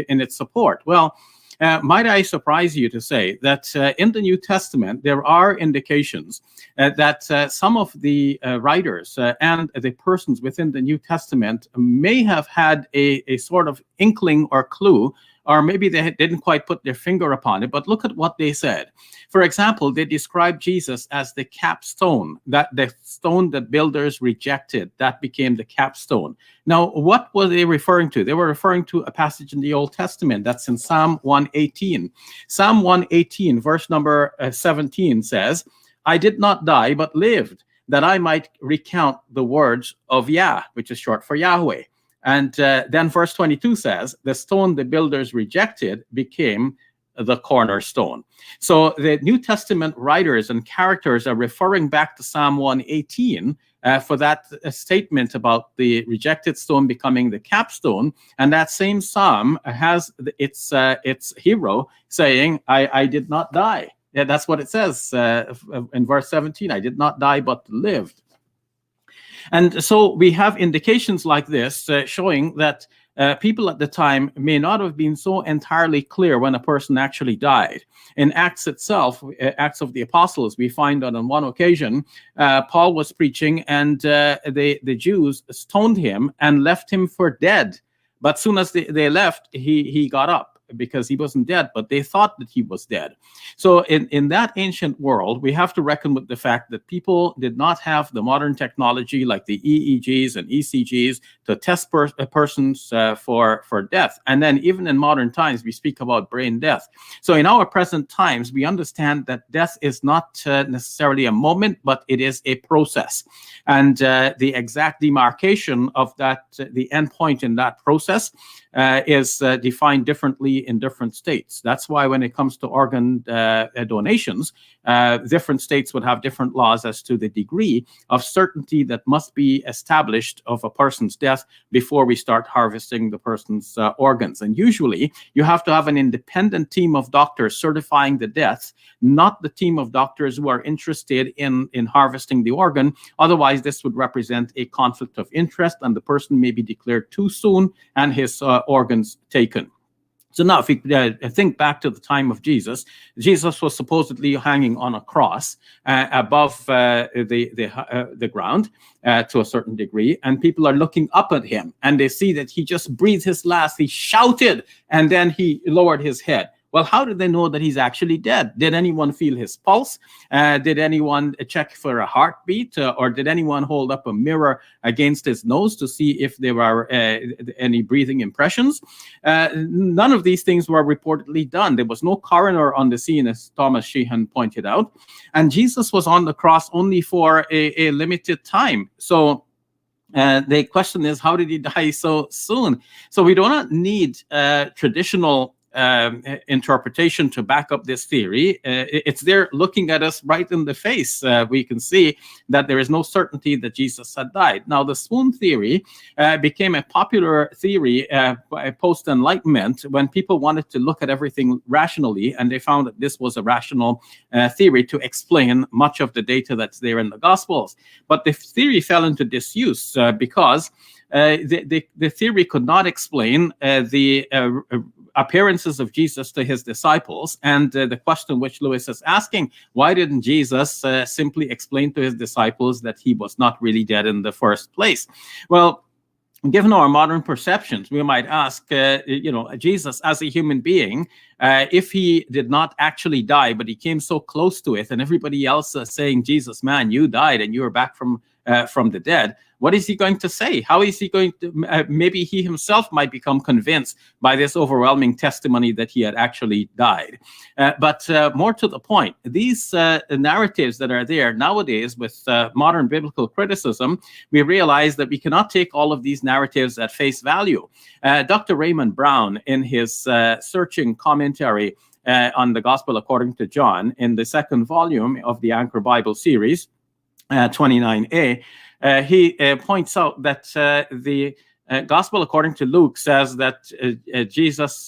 in its support. Well, might I surprise you to say that in the New Testament there are indications that some of the writers and the persons within the New Testament may have had a sort of inkling or clue or maybe they didn't quite put their finger upon it, but look at what they said. For example, they described Jesus as the capstone, that the stone that builders rejected, that became the capstone. Now, what were they referring to? They were referring to a passage in the Old Testament that's in Psalm 118. Psalm 118, verse number 17 says, I did not die, but lived, that I might recount the words of Yah, which is short for Yahweh. And then verse 22 says, the stone the builders rejected became the cornerstone. So the New Testament writers and characters are referring back to Psalm 118 for that statement about the rejected stone becoming the capstone. And that same psalm has its hero saying, I did not die. Yeah, that's what it says in verse 17. I did not die, but lived. And so we have indications like this showing that people at the time may not have been so entirely clear when a person actually died. In Acts itself, Acts of the Apostles, we find that on one occasion, Paul was preaching and the Jews stoned him and left him for dead. But soon as they left, he got up, because he wasn't dead, but they thought that he was dead. So in that ancient world, we have to reckon with the fact that people did not have the modern technology like the EEGs and ECGs to test persons for death. And then even in modern times, we speak about brain death. So in our present times, we understand that death is not necessarily a moment, but it is a process. And the exact demarcation of that, the end point in that process, is defined differently in different states. That's why when it comes to organ donations, different states would have different laws as to the degree of certainty that must be established of a person's death before we start harvesting the person's organs. And usually you have to have an independent team of doctors certifying the death, not the team of doctors who are interested in harvesting the organ. Otherwise, this would represent a conflict of interest, and the person may be declared too soon and his organs taken. So now, if we think back to the time of Jesus, Jesus was supposedly hanging on a cross above the ground to a certain degree, and people are looking up at him, and they see that he just breathed his last. He shouted, and then he lowered his head. Well, how did they know that he's actually dead? Did anyone feel his pulse? Did anyone check for a heartbeat? Or did anyone hold up a mirror against his nose to see if there were any breathing impressions? None of these things were reportedly done. There was no coroner on the scene, as Thomas Sheehan pointed out. And Jesus was on the cross only for a limited time. So the question is, how did he die so soon? So we do not need traditional interpretation to back up this theory. It's there looking at us right in the face. We can see that there is no certainty that Jesus had died. Now, the swoon theory became a popular theory post-Enlightenment when people wanted to look at everything rationally, and they found that this was a rational theory to explain much of the data that's there in the Gospels. But the theory fell into disuse because the theory could not explain the appearances of Jesus to his disciples. And the question which Lewis is asking, why didn't Jesus simply explain to his disciples that he was not really dead in the first place? Well, given our modern perceptions, we might ask, Jesus as a human being, if he did not actually die, but he came so close to it, and everybody else saying, Jesus, man, you died and you are back from the dead, what is he going to say? How is he going to, maybe he himself might become convinced by this overwhelming testimony that he had actually died. But more to the point, these narratives that are there nowadays with modern biblical criticism, we realize that we cannot take all of these narratives at face value. Dr. Raymond Brown, in his searching commentary on the Gospel according to John, in the second volume of the Anchor Bible series, 29a, he points out that the Gospel according to Luke says that Jesus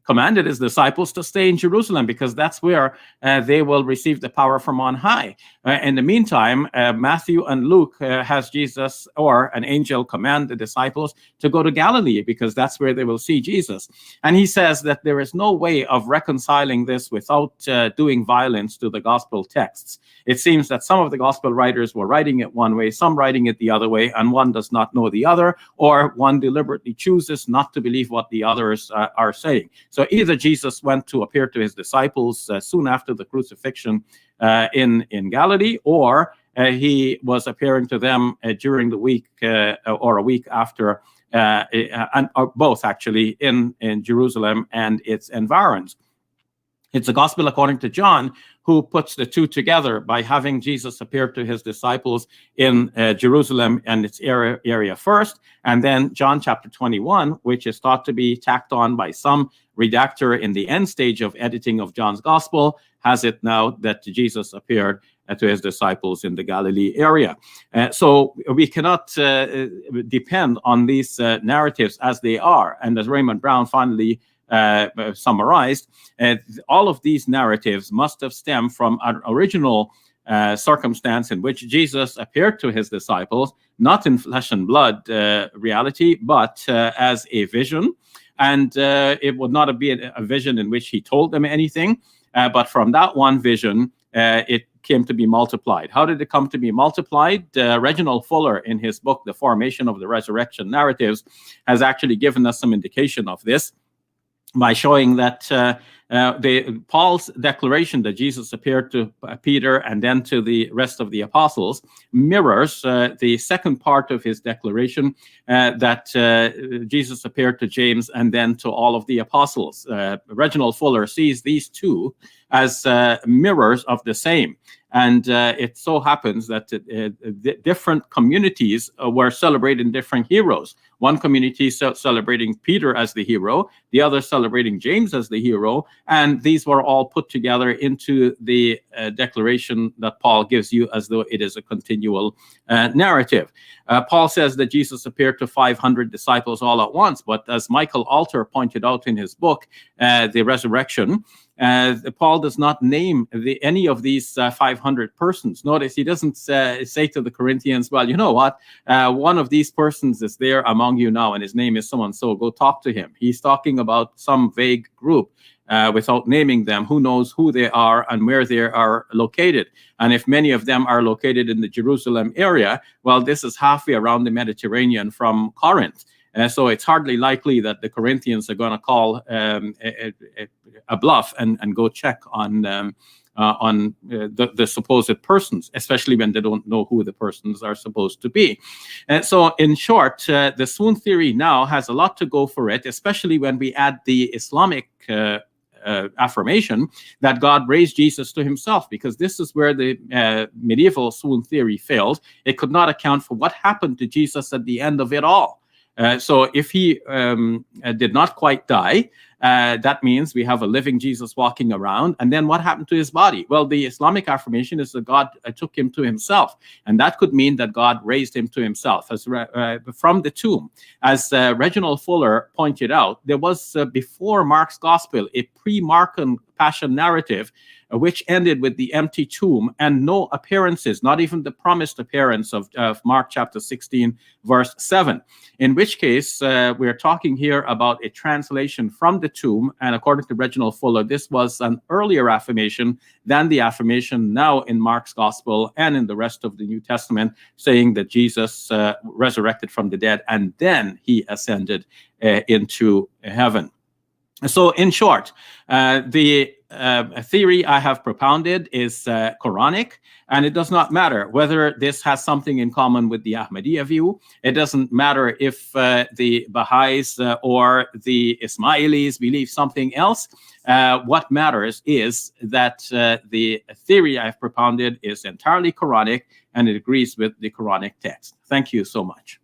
commanded his disciples to stay in Jerusalem because that's where they will receive the power from on high. In the meantime, Matthew and Luke has Jesus or an angel command the disciples to go to Galilee because that's where they will see Jesus. And he says that there is no way of reconciling this without doing violence to the gospel texts. It seems that some of the gospel writers were writing it one way, some writing it the other way, and one does not know the other, or one deliberately chooses not to believe what the others are saying. So either Jesus went to appear to his disciples soon after the crucifixion in Galilee, or he was appearing to them during the week or a week after, or both actually, in Jerusalem and its environs. It's the gospel according to John who puts the two together by having Jesus appear to his disciples in Jerusalem and its area first, and then John chapter 21, which is thought to be tacked on by some redactor in the end stage of editing of John's gospel, has it now that Jesus appeared to his disciples in the Galilee area. So we cannot depend on these narratives as they are. And as Raymond Brown finally summarized, all of these narratives must have stemmed from an original circumstance in which Jesus appeared to his disciples, not in flesh and blood reality, but as a vision. And it would not have been a vision in which he told them anything, but from that one vision, it came to be multiplied. How did it come to be multiplied? Reginald Fuller, in his book, The Formation of the Resurrection Narratives, has actually given us some indication of this by showing that Paul's declaration that Jesus appeared to Peter and then to the rest of the apostles mirrors the second part of his declaration that Jesus appeared to James and then to all of the apostles. Reginald Fuller sees these two as mirrors of the same. And it so happens that different communities were celebrating different heroes. One community celebrating Peter as the hero, the other celebrating James as the hero, and these were all put together into the declaration that Paul gives you as though it is a continual narrative. Paul says that Jesus appeared to 500 disciples all at once, but as Michael Alter pointed out in his book, The Resurrection, Paul does not name any of these 500 persons. Notice he doesn't say to the Corinthians, well, you know what, one of these persons is there among you now, and his name is so-and-so, go talk to him. He's talking about some vague group without naming them. Who knows who they are and where they are located? And if many of them are located in the Jerusalem area, well, this is halfway around the Mediterranean from Corinth. So it's hardly likely that the Corinthians are going to call a bluff and go check on the supposed persons, especially when they don't know who the persons are supposed to be. So in short, the swoon theory now has a lot to go for it, especially when we add the Islamic affirmation that God raised Jesus to himself, because this is where the medieval swoon theory failed. It could not account for what happened to Jesus at the end of it all. So if he did not quite die, that means we have a living Jesus walking around. And then what happened to his body? Well, the Islamic affirmation is that God took him to himself. And that could mean that God raised him to himself as from the tomb. As Reginald Fuller pointed out, there was, before Mark's gospel, a pre-Markan passion narrative, which ended with the empty tomb and no appearances, not even the promised appearance of Mark chapter 16, verse 7. In which case, we're talking here about a translation from the tomb. And according to Reginald Fuller, this was an earlier affirmation than the affirmation now in Mark's gospel and in the rest of the New Testament, saying that Jesus resurrected from the dead and then he ascended into heaven. So in short, the theory I have propounded is Quranic, and it does not matter whether this has something in common with the Ahmadiyya view. It doesn't matter if the Baha'is or the Ismailis believe something else. What matters is that the theory I've propounded is entirely Quranic, and it agrees with the Quranic text. Thank you so much.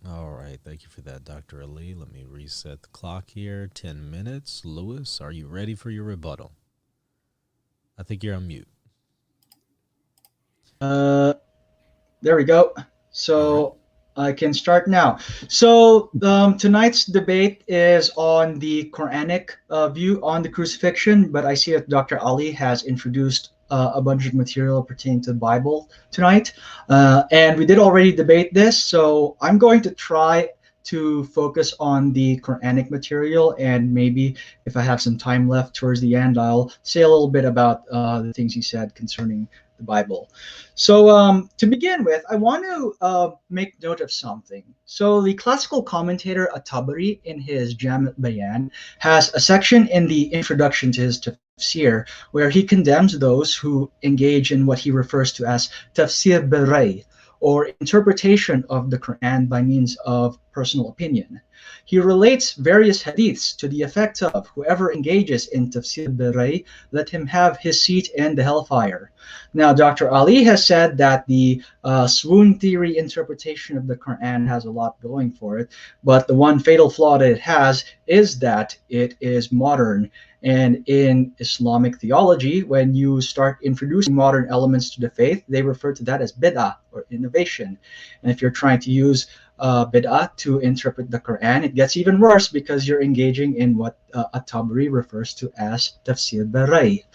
All right. Thank you for that, Dr. Ali. Let me reset the clock here. 10 minutes. Lewis, are you ready for your rebuttal? I think you're on mute. There we go. So I can start now. So tonight's debate is on the Quranic view on the crucifixion, but I see that Dr. Ali has introduced a bunch of material pertaining to the Bible tonight, and we did already debate this. So I'm going to try to focus on the Quranic material, and maybe if I have some time left towards the end, I'll say a little bit about the things he said concerning the Bible. So to begin with, I want to make note of something. So the classical commentator At-Tabari in his Jam' al-Bayan has a section in the introduction to his tafsir where he condemns those who engage in what he refers to as tafsir bil-ray, or interpretation of the Quran by means of personal opinion. He relates various hadiths to the effect of whoever engages in tafsir bil-ray, let him have his seat in the hellfire. Now, Dr. Ali has said that the swoon theory interpretation of the Quran has a lot going for it, but the one fatal flaw that it has is that it is modern. And in Islamic theology, when you start introducing modern elements to the faith, they refer to that as bid'ah, or innovation. And if you're trying to use bid'ah to interpret the Quran, it gets even worse because you're engaging in what At-Tabari refers to as tafsir bil-ray.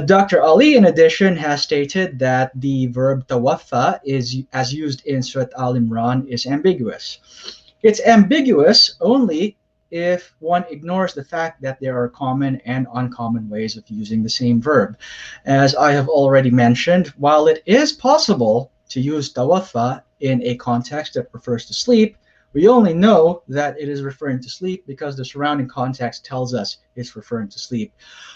Dr. Ali, in addition, has stated that the verb tawaffa is, as used in Surah Al-Imran, is ambiguous. It's ambiguous only if one ignores the fact that there are common and uncommon ways of using the same verb. As I have already mentioned, while it is possible to use tawaffa in a context that refers to sleep, we only know that it is referring to sleep because the surrounding context tells us it's referring to sleep.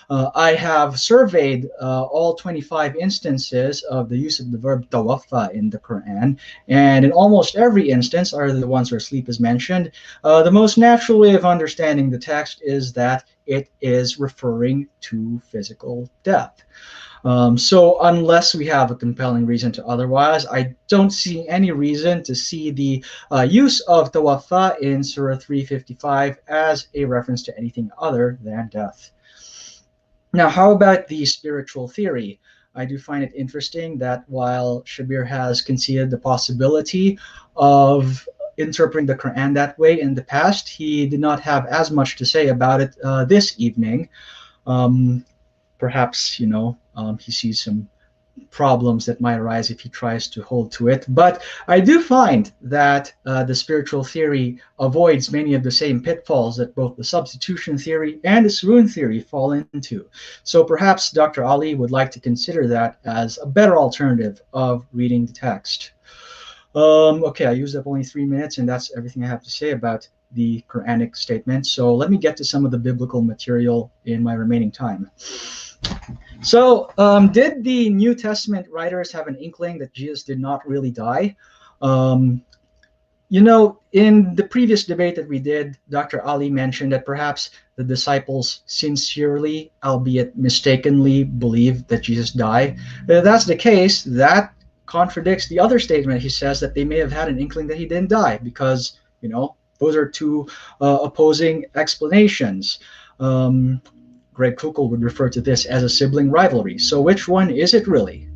I have surveyed all 25 instances of the use of the verb tawaffa in the Quran, and in almost every instance, other than the ones where sleep is mentioned, the most natural way of understanding the text is that it is referring to physical death. So unless we have a compelling reason to otherwise, I don't see any reason to see the use of tawaffa in Surah 355 as a reference to anything other than death. Now, how about the spiritual theory? I do find it interesting that while Shabir has conceded the possibility of interpreting the Quran that way in the past, he did not have as much to say about it this evening. Perhaps, he sees some problems that might arise if he tries to hold to it. But I do find that the spiritual theory avoids many of the same pitfalls that both the substitution theory and the swoon theory fall into. So perhaps Dr. Ali would like to consider that as a better alternative of reading the text. Okay, I used up only 3 minutes, and that's everything I have to say about the Quranic statement. So let me get to some of the biblical material in my remaining time. So, did the New Testament writers have an inkling that Jesus did not really die? In the previous debate that we did, Dr. Ali mentioned that perhaps the disciples sincerely, albeit mistakenly, believed that Jesus died. If that's the case, that contradicts the other statement. He says that they may have had an inkling that he didn't die because, those are two opposing explanations. Greg Koukl would refer to this as a sibling rivalry. So which one is it really?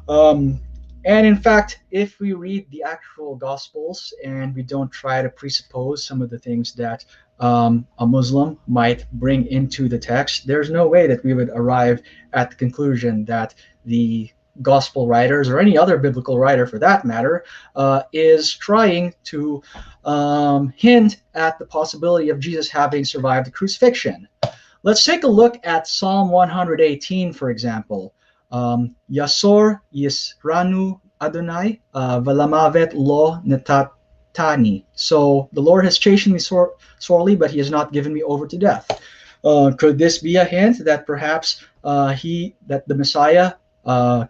And in fact, if we read the actual Gospels and we don't try to presuppose some of the things that a Muslim might bring into the text, there's no way that we would arrive at the conclusion that the Gospel writers, or any other biblical writer for that matter, is trying to hint at the possibility of Jesus having survived the crucifixion. Let's take a look at Psalm 118, for example. Yasor Yisranu Adonai Velamavet Lo Netatani. So the Lord has chastened me sorely, but he has not given me over to death. Could this be a hint that perhaps that the Messiah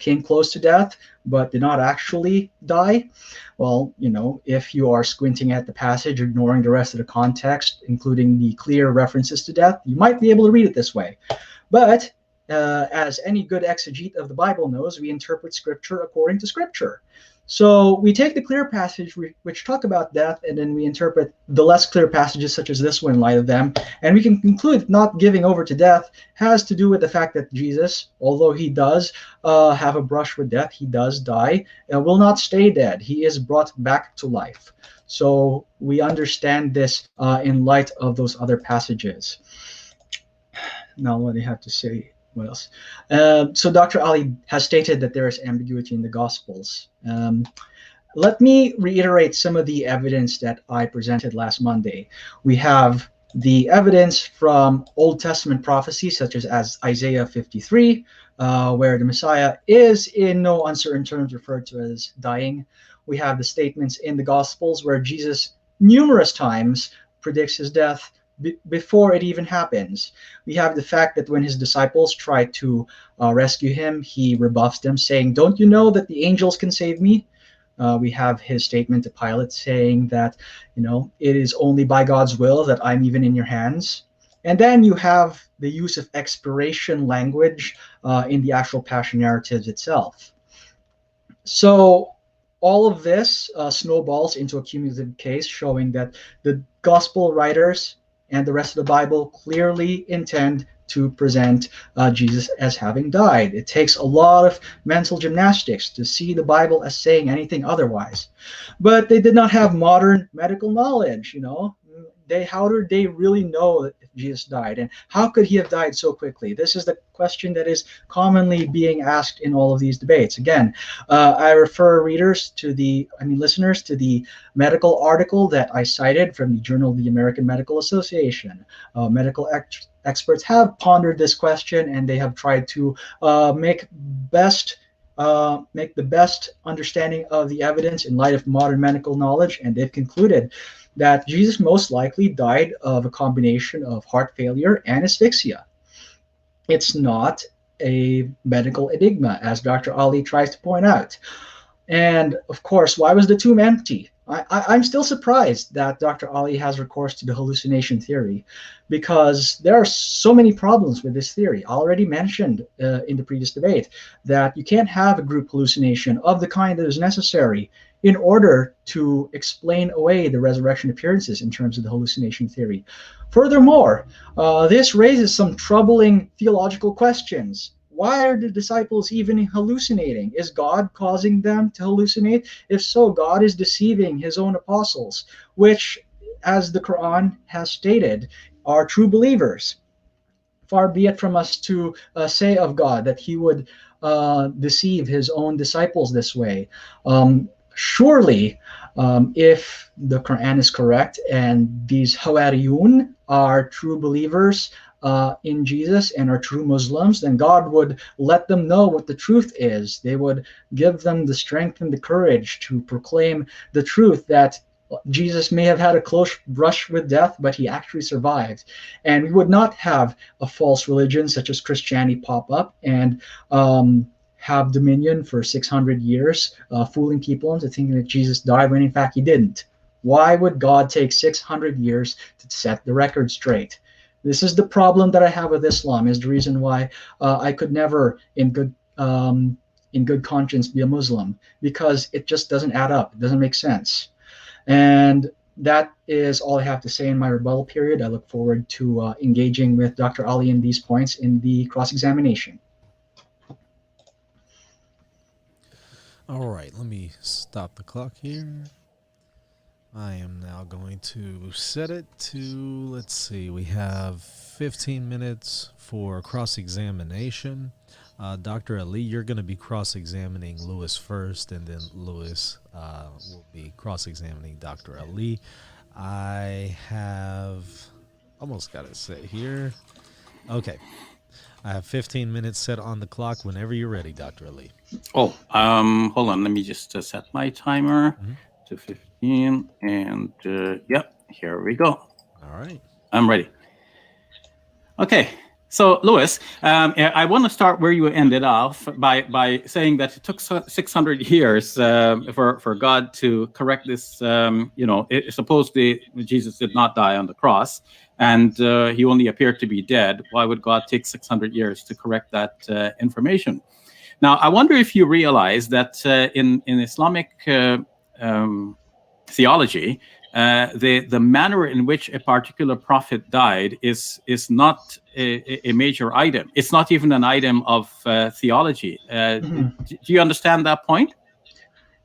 came close to death, but did not actually die? Well, if you are squinting at the passage, ignoring the rest of the context, including the clear references to death, you might be able to read it this way. But as any good exegete of the Bible knows, we interpret Scripture according to Scripture. So we take the clear passage which talk about death, and then we interpret the less clear passages such as this one in light of them, and we can conclude not giving over to death has to do with the fact that Jesus, although he does have a brush with death, he does die, and will not stay dead. He is brought back to life. So we understand this in light of those other passages. Now what do you have to say? What else? So Dr. Ali has stated that there is ambiguity in the Gospels. Let me reiterate some of the evidence that I presented last Monday. We have the evidence from Old Testament prophecies, such as Isaiah 53, where the Messiah is in no uncertain terms referred to as dying. We have the statements in the Gospels where Jesus numerous times predicts his death before it even happens. We have the fact that when his disciples try to rescue him, he rebuffs them, saying, "Don't you know that the angels can save me?" We have his statement to Pilate saying that, it is only by God's will that I'm even in your hands. And then you have the use of expiration language in the actual Passion narratives itself. So all of this snowballs into a cumulative case showing that the gospel writers and the rest of the Bible clearly intend to present Jesus as having died. It takes a lot of mental gymnastics to see the Bible as saying anything otherwise. But they did not have modern medical knowledge, How did they really know that Jesus died? And how could he have died so quickly? This is the question that is commonly being asked in all of these debates. Again, I refer listeners to the medical article that I cited from the Journal of the American Medical Association. Medical experts have pondered this question, and they have tried to make the best understanding of the evidence in light of modern medical knowledge, and they've concluded that Jesus most likely died of a combination of heart failure and asphyxia. It's not a medical enigma, as Dr. Ali tries to point out. And of course, why was the tomb empty? I'm still surprised that Dr. Ali has recourse to the hallucination theory, because there are so many problems with this theory. I already mentioned in the previous debate that you can't have a group hallucination of the kind that is necessary in order to explain away the resurrection appearances in terms of the hallucination theory. Furthermore, this raises some troubling theological questions. Why are the disciples even hallucinating? Is God causing them to hallucinate? If so, God is deceiving his own apostles, which, as the Qur'an has stated, are true believers. Far be it from us to say of God that he would deceive his own disciples this way. Surely, if the Quran is correct and these Hawariyun are true believers in Jesus and are true Muslims, then God would let them know what the truth is. They would give them the strength and the courage to proclaim the truth that Jesus may have had a close brush with death, but he actually survived. And we would not have a false religion such as Christianity pop up and have dominion for 600 years, fooling people into thinking that Jesus died when in fact he didn't. Why would God take 600 years to set the record straight? This is the problem that I have with Islam, is the reason why I could never, in good conscience, be a Muslim, because it just doesn't add up. It doesn't make sense. And that is all I have to say in my rebuttal period. I look forward to engaging with Dr. Ali in these points in the cross-examination. All right, let me stop the clock here. I am now going to set it to, let's see, we have 15 minutes for cross-examination. Dr. Ali, you're going to be cross-examining Lewis first, and then Lewis will be cross-examining Dr. Ali. I have almost got it set here. Okay. I have 15 minutes set on the clock whenever you're ready, Dr. Ali. Oh, hold on. Let me just set my timer to 15. And yep, here we go. All right. I'm ready. Okay. So, Lewis, I want to start where you ended off by saying that it took 600 years for God to correct this. Supposedly Jesus did not die on the cross, and he only appeared to be dead. Why would God take 600 years to correct that information? Now, I wonder if you realize that in Islamic theology, the manner in which a particular prophet died is not a major item. It's not even an item of theology. Do you understand that point?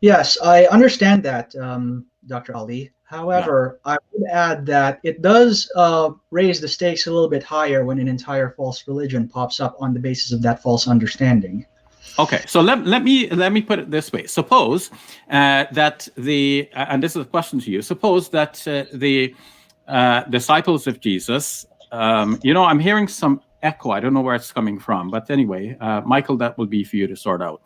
Yes, I understand that, Dr. Ali. However, I would add that it does raise the stakes a little bit higher when an entire false religion pops up on the basis of that false understanding. Okay, so let me put it this way. Suppose that and this is a question to you. Suppose that the disciples of Jesus, I'm hearing some echo. I don't know where it's coming from, but anyway, Michael, that will be for you to sort out.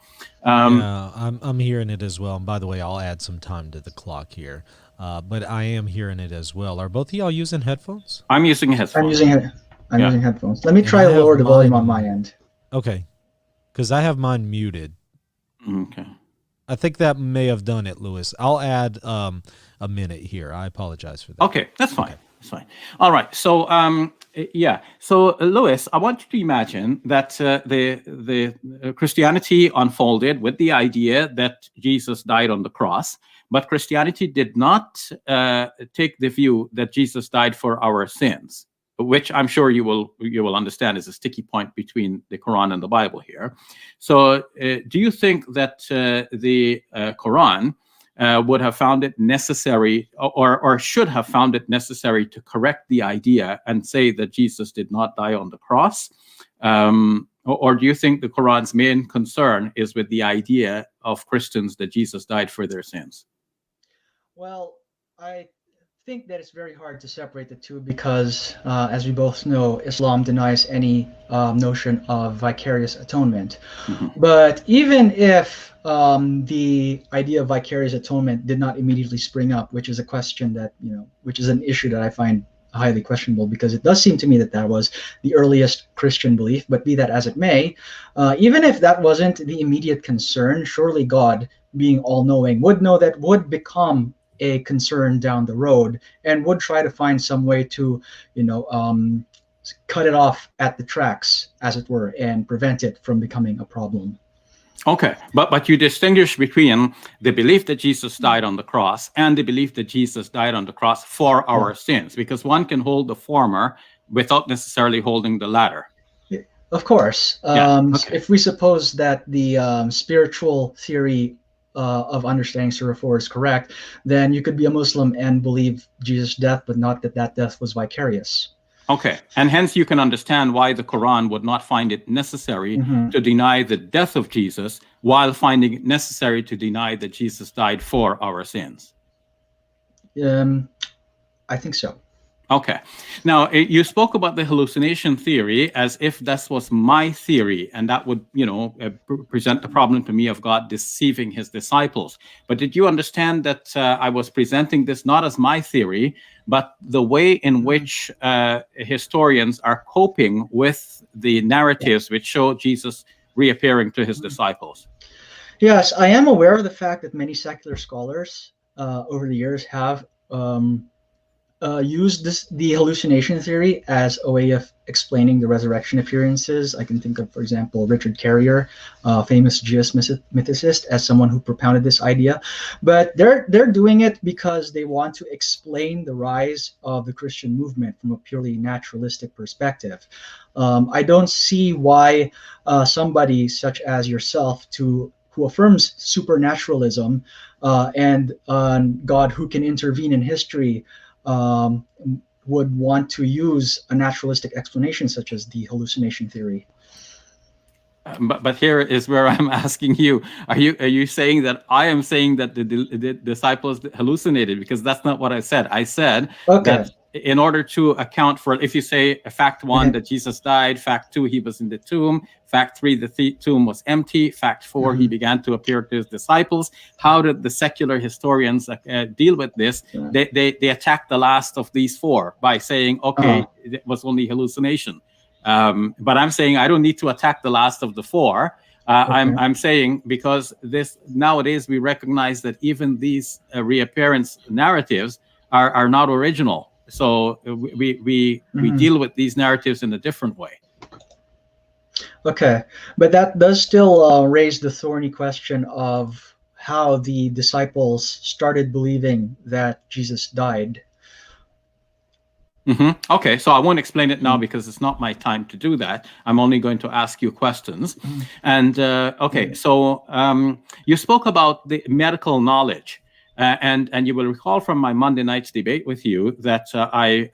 Yeah, I'm hearing it as well. And by the way, I'll add some time to the clock here. But I am hearing it as well. Are both of y'all using headphones? I'm using headphones. I'm using headphones. Let me try to lower the volume on my end. Okay. Because I have mine muted. Okay. I think that may have done it, Lewis. I'll add a minute here. I apologize for that. Okay, that's fine. Okay. That's fine. All right. So, So, Lewis, I want you to imagine that the Christianity unfolded with the idea that Jesus died on the cross, but Christianity did not take the view that Jesus died for our sins, which I'm sure you will understand is a sticky point between the Quran and the Bible here. So, do you think that the Quran would have found it necessary, or should have found it necessary, to correct the idea and say that Jesus did not die on the cross? Or do you think the Quran's main concern is with the idea of Christians that Jesus died for their sins? Well, I think that it's very hard to separate the two because, as we both know, Islam denies any notion of vicarious atonement. But even if the idea of vicarious atonement did not immediately spring up, which is a question that, which is an issue that I find highly questionable, because it does seem to me that that was the earliest Christian belief. But be that as it may, even if that wasn't the immediate concern, surely God, being all-knowing, would know that would become a concern down the road and would try to find some way to, cut it off at the tracks, as it were, and prevent it from becoming a problem. Okay, but you distinguish between the belief that Jesus died on the cross and the belief that Jesus died on the cross for our sins, because one can hold the former without necessarily holding the latter. Of course. Okay. If we suppose that the spiritual theory of understanding Surah 4 is correct, then you could be a Muslim and believe Jesus' death, but not that that death was vicarious. Okay, and hence you can understand why the Quran would not find it necessary to deny the death of Jesus while finding it necessary to deny that Jesus died for our sins. I think so. Okay. Now, you spoke about the hallucination theory as if that was my theory, and that would, present the problem to me of God deceiving his disciples. But did you understand that I was presenting this not as my theory, but the way in which historians are coping with the narratives which show Jesus reappearing to his disciples? Yes, I am aware of the fact that many secular scholars over the years have used the hallucination theory as a way of explaining the resurrection appearances. I can think of, for example, Richard Carrier, famous Jewish mythicist, as someone who propounded this idea. But they're doing it because they want to explain the rise of the Christian movement from a purely naturalistic perspective. I don't see why somebody such as yourself who affirms supernaturalism and God who can intervene in history would want to use a naturalistic explanation such as the hallucination theory. But here is where I'm asking you: Are you saying that I am saying that the disciples hallucinated? Because that's not what I said. I said that in order to account for, if you say fact 1 that Jesus died, fact 2 he was in the tomb, fact 3 the tomb was empty, fact 4 he began to appear to his disciples. How did the secular historians deal with this? They attacked the last of these 4 by saying, okay, it was only hallucination. But I'm saying I don't need to attack the last of the 4. I'm saying because nowadays we recognize that even these reappearance narratives are not original. So we deal with these narratives in a different way. Okay, but that does still raise the thorny question of how the disciples started believing that Jesus died. Okay, so I won't explain it now Mm. because it's not my time to do that. I'm only going to ask you questions. Mm. And okay, so you spoke about the medical knowledge. And you will recall from my Monday night's debate with you that I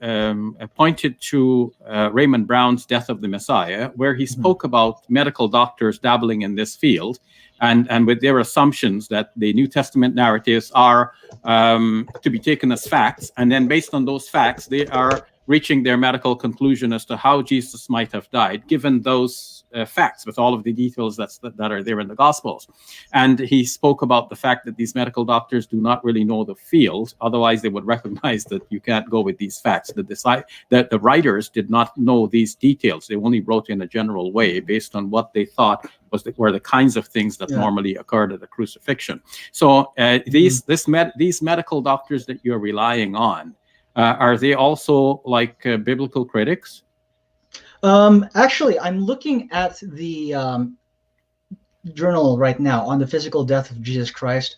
pointed to Raymond Brown's Death of the Messiah, where he spoke about medical doctors dabbling in this field, and with their assumptions that the New Testament narratives are to be taken as facts, and then based on those facts, they are reaching their medical conclusion as to how Jesus might have died, given those facts with all of the details that are there in the Gospels. And he spoke about the fact that these medical doctors do not really know the field, otherwise they would recognize that you can't go with these facts. That the writers did not know these details. They only wrote in a general way based on what they thought were the kinds of things that normally occurred at the crucifixion. So these medical doctors that you're relying on, are they also like biblical critics? Actually, I'm looking at the journal right now on the physical death of Jesus Christ,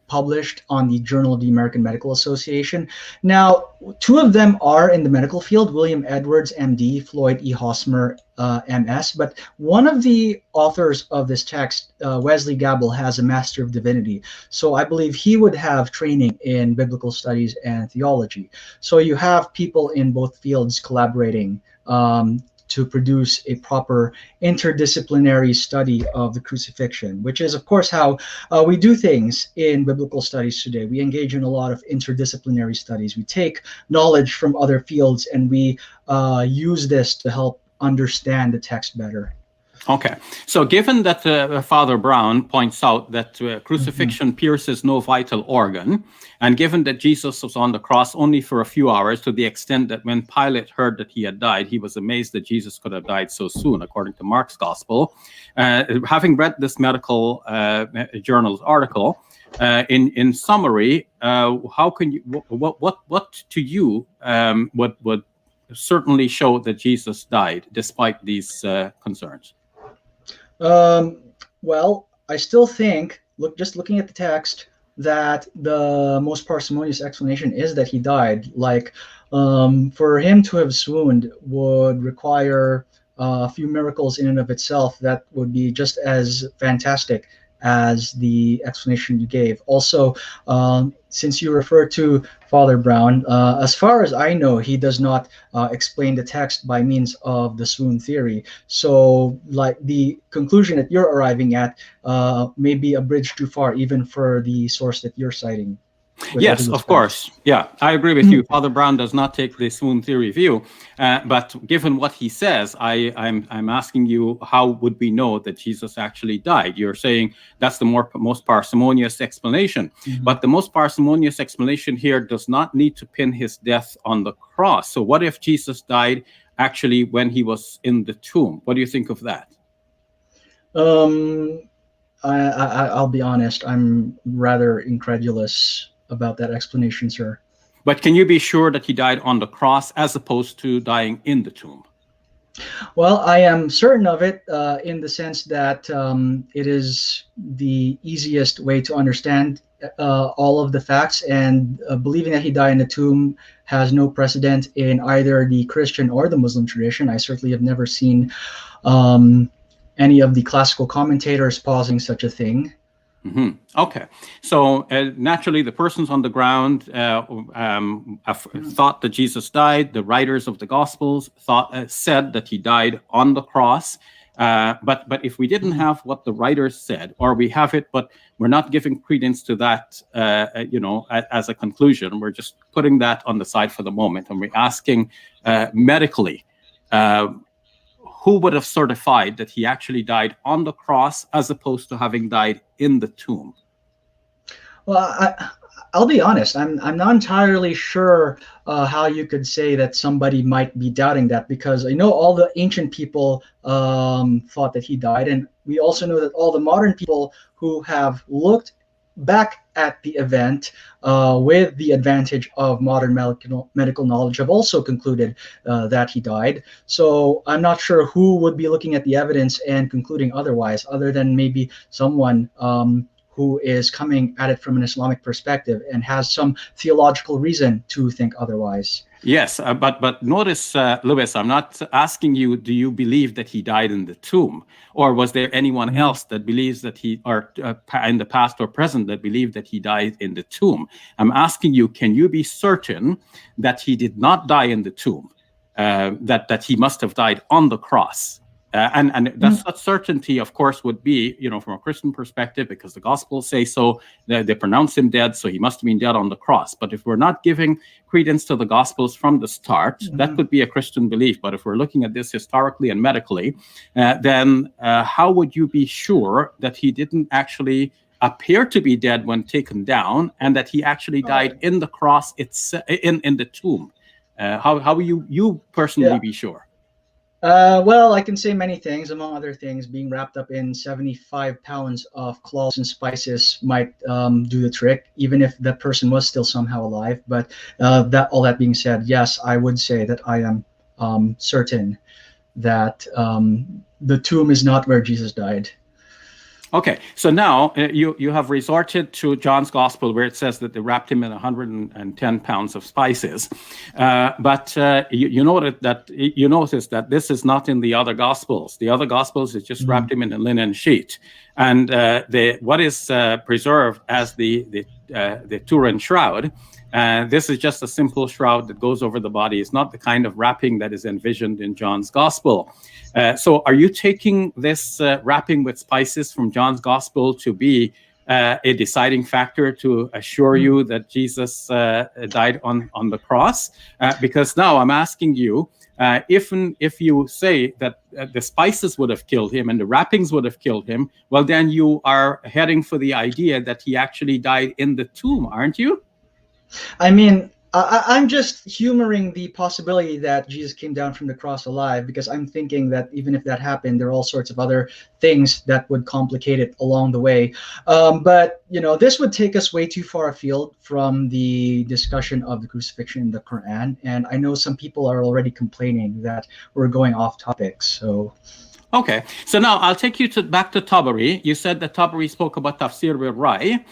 published on the Journal of the American Medical Association. Now, two of them are in the medical field, William Edwards, MD, Floyd E. Hosmer, MS, but one of the authors of this text, Wesley Gabel, has a Master of Divinity. So I believe he would have training in biblical studies and theology. So you have people in both fields collaborating to produce a proper interdisciplinary study of the crucifixion, which is, of course, how we do things in biblical studies today. We engage in a lot of interdisciplinary studies. We take knowledge from other fields and we use this to help understand the text better. Okay, so given that Father Brown points out that crucifixion pierces no vital organ, and given that Jesus was on the cross only for a few hours, to the extent that when Pilate heard that he had died, he was amazed that Jesus could have died so soon, according to Mark's gospel. Having read this medical journal's article, in summary, how can you? What to you would certainly show that Jesus died despite these concerns? Well, I still think, just looking at the text, that the most parsimonious explanation is that he died. Like, for him to have swooned would require a few miracles in and of itself that would be just as fantastic as the explanation you gave. Also, since you refer to Father Brown, as far as I know, he does not explain the text by means of the swoon theory. So, like, the conclusion that you're arriving at may be a bridge too far, even for the source that you're citing. Yes, of course. Yeah, I agree with you. Father Brown does not take the swoon theory view, but given what he says, I'm asking you, how would we know that Jesus actually died? You're saying that's the most parsimonious explanation, but the most parsimonious explanation here does not need to pin his death on the cross. So what if Jesus died actually when he was in the tomb? What do you think of that? I'll be honest, I'm rather incredulous about that explanation, sir. But can you be sure that he died on the cross as opposed to dying in the tomb? Well, I am certain of it in the sense that it is the easiest way to understand all of the facts, and believing that he died in the tomb has no precedent in either the Christian or the Muslim tradition. I certainly have never seen any of the classical commentators posing such a thing. Okay, so naturally the persons on the ground thought that Jesus died. The writers of the Gospels said that he died on the cross. But if we didn't have what the writers said, or we have it, but we're not giving credence to that, as a conclusion, we're just putting that on the side for the moment, and we're asking medically, who would have certified that he actually died on the cross as opposed to having died in the tomb? Well, I'll be honest. I'm not entirely sure how you could say that somebody might be doubting that, because I know all the ancient people thought that he died, and we also know that all the modern people who have looked back at the event, with the advantage of modern medical knowledge, have also concluded that he died. So I'm not sure who would be looking at the evidence and concluding otherwise, other than maybe someone who is coming at it from an Islamic perspective and has some theological reason to think otherwise. Yes, but notice, Lewis, I'm not asking you, do you believe that he died in the tomb? Or was there anyone else that believes that he, or in the past or present, that believed that he died in the tomb? I'm asking you, can you be certain that he did not die in the tomb, that he must have died on the cross? And that certainty, of course, would be, from a Christian perspective, because the Gospels say so, they pronounce him dead, so he must have been dead on the cross. But if we're not giving credence to the Gospels from the start, that could be a Christian belief. But if we're looking at this historically and medically, then how would you be sure that he didn't actually appear to be dead when taken down, and that he actually died in the cross, in the tomb? How will you personally be sure? Well, I can say many things. Among other things, being wrapped up in 75 pounds of cloves and spices might do the trick, even if that person was still somehow alive. But all that being said, yes, I would say that I am certain that the tomb is not where Jesus died. Okay, so now you have resorted to John's Gospel, where it says that they wrapped him in 110 pounds of spices, but you notice that this is not in the other Gospels. The other Gospels is just wrapped him in a linen sheet, and what is preserved as the Turin shroud. This is just a simple shroud that goes over the body. It's not the kind of wrapping that is envisioned in John's Gospel. So are you taking this wrapping with spices from John's Gospel to be a deciding factor to assure you that Jesus died on the cross? Because now I'm asking you, if you say that the spices would have killed him and the wrappings would have killed him, well, then you are heading for the idea that he actually died in the tomb, aren't you? I mean, I'm just humoring the possibility that Jesus came down from the cross alive, because I'm thinking that even if that happened, there are all sorts of other things that would complicate it along the way. But, this would take us way too far afield from the discussion of the crucifixion in the Qur'an. And I know some people are already complaining that we're going off topic. So... Okay, so now I'll take you back to Tabari. You said that Tabari spoke about tafsir bil-Rai.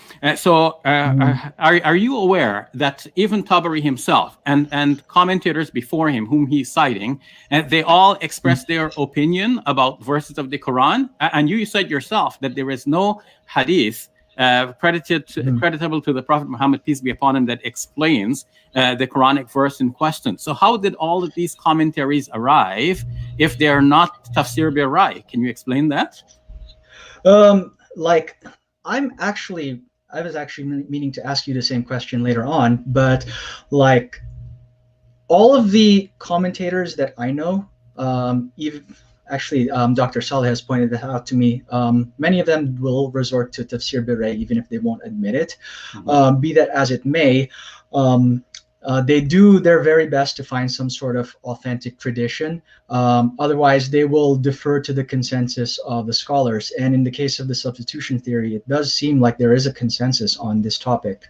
Are you aware that even Tabari himself and commentators before him, whom he's citing, they all expressed their opinion about verses of the Quran? And you said yourself that there is no hadith creditable to the Prophet Muhammad, peace be upon him, that explains the Quranic verse in question. So how did all of these commentaries arrive if they're not tafsir bil-Rai? Can you explain that? I was actually meaning to ask you the same question later on, but all of the commentators that I know, Dr. Saleh has pointed that out to me. Many of them will resort to tafsir bil-Rai, even if they won't admit it. Be that as it may, they do their very best to find some sort of authentic tradition. Otherwise, they will defer to the consensus of the scholars. And in the case of the substitution theory, it does seem like there is a consensus on this topiip.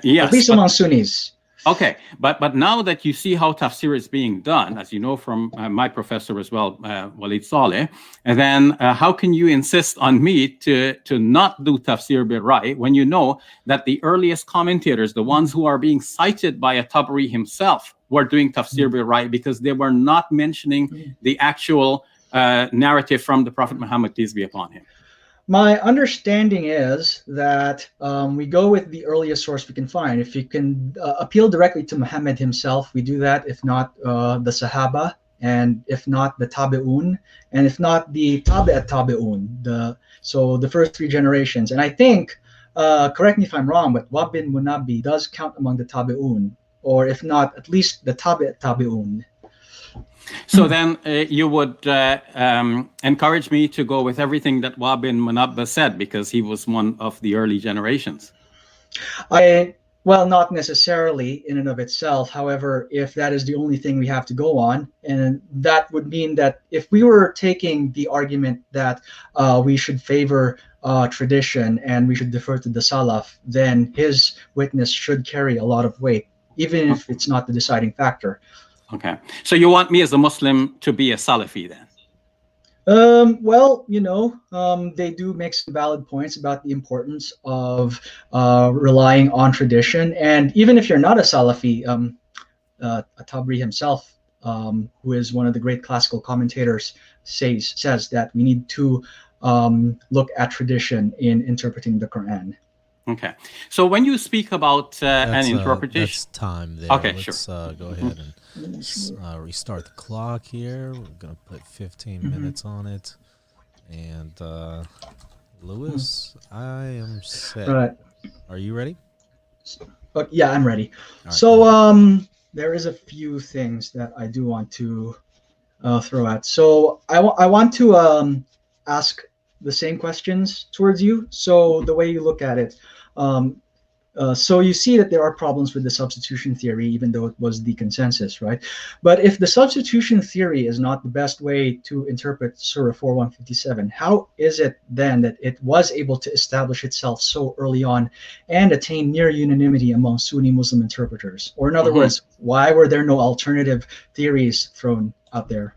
Yes, at least among Sunnis. Okay, but now that you see how tafsir is being done, as you know from my professor as well, Walid Saleh, and then how can you insist on me to not do tafsir bil-Rai when you know that the earliest commentators, the ones who are being cited by a Tabari himself, were doing tafsir bil-Rai because they were not mentioning the actual narrative from the Prophet Muhammad, peace be upon him? My understanding is that we go with the earliest source we can find. If you can appeal directly to Muhammad himself, we do that. If not, the Sahaba, and if not, the Tabi'un, and if not, the Tabi'at Tabi'un, so the first three generations. And I think, correct me if I'm wrong, but Wahb bin Munabbi does count among the Tabi'un, or if not, at least the Tabi'at Tabi'un. So then you would encourage me to go with everything that Wahb bin Munabbi said, because he was one of the early generations. I Well, not necessarily in and of itself. However, if that is the only thing we have to go on, and that would mean that if we were taking the argument that we should favor tradition and we should defer to the Salaf, then his witness should carry a lot of weight, even if it's not the deciding factor. Okay. So you want me as a Muslim to be a Salafi then? Well, they do make some valid points about the importance of relying on tradition. And even if you're not a Salafi, Tabri himself, who is one of the great classical commentators, says that we need to look at tradition in interpreting the Quran. Okay. So when you speak about an interpretation... That's time there. Okay, Let's go ahead and restart the clock here. We're going to put 15 minutes on it. And Lewis, I am set. Right. Are you ready? Yeah, I'm ready. Right, so there is a few things that I do want to throw at. So I want to ask the same questions towards you. So the way you look at it, so you see that there are problems with the substitution theory, even though it was the consensus, right? But if the substitution theory is not the best way to interpret Surah 4157, how is it then that it was able to establish itself so early on and attain near unanimity among Sunni Muslim interpreters? Or in other words, why were there no alternative theories thrown out there?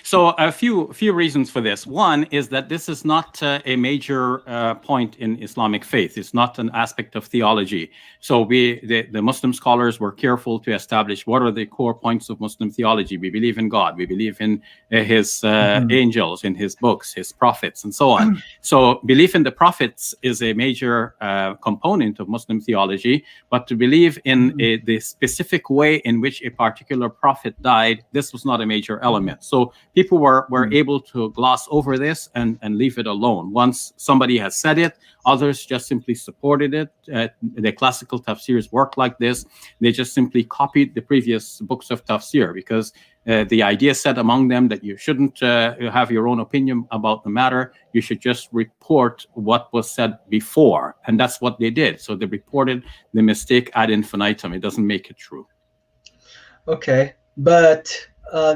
So a few reasons for this. One is that this is not a major point in Islamic faith. It's not an aspect of theology. So the Muslim scholars were careful to establish what are the core points of Muslim theology. We believe in God. We believe in his angels, in his books, his prophets, and so on. So belief in the prophets is a major component of Muslim theology. But to believe in the specific way in which a particular prophet died, this was not a major element. So people were able to gloss over this and leave it alone. Once somebody has said it, others just simply supported it. The classical tafsirs work like this. They just simply copied the previous books of tafsir because the idea set among them that you shouldn't have your own opinion about the matter. You should just report what was said before. And that's what they did. So they reported the mistake ad infinitum. It doesn't make it true. Okay, but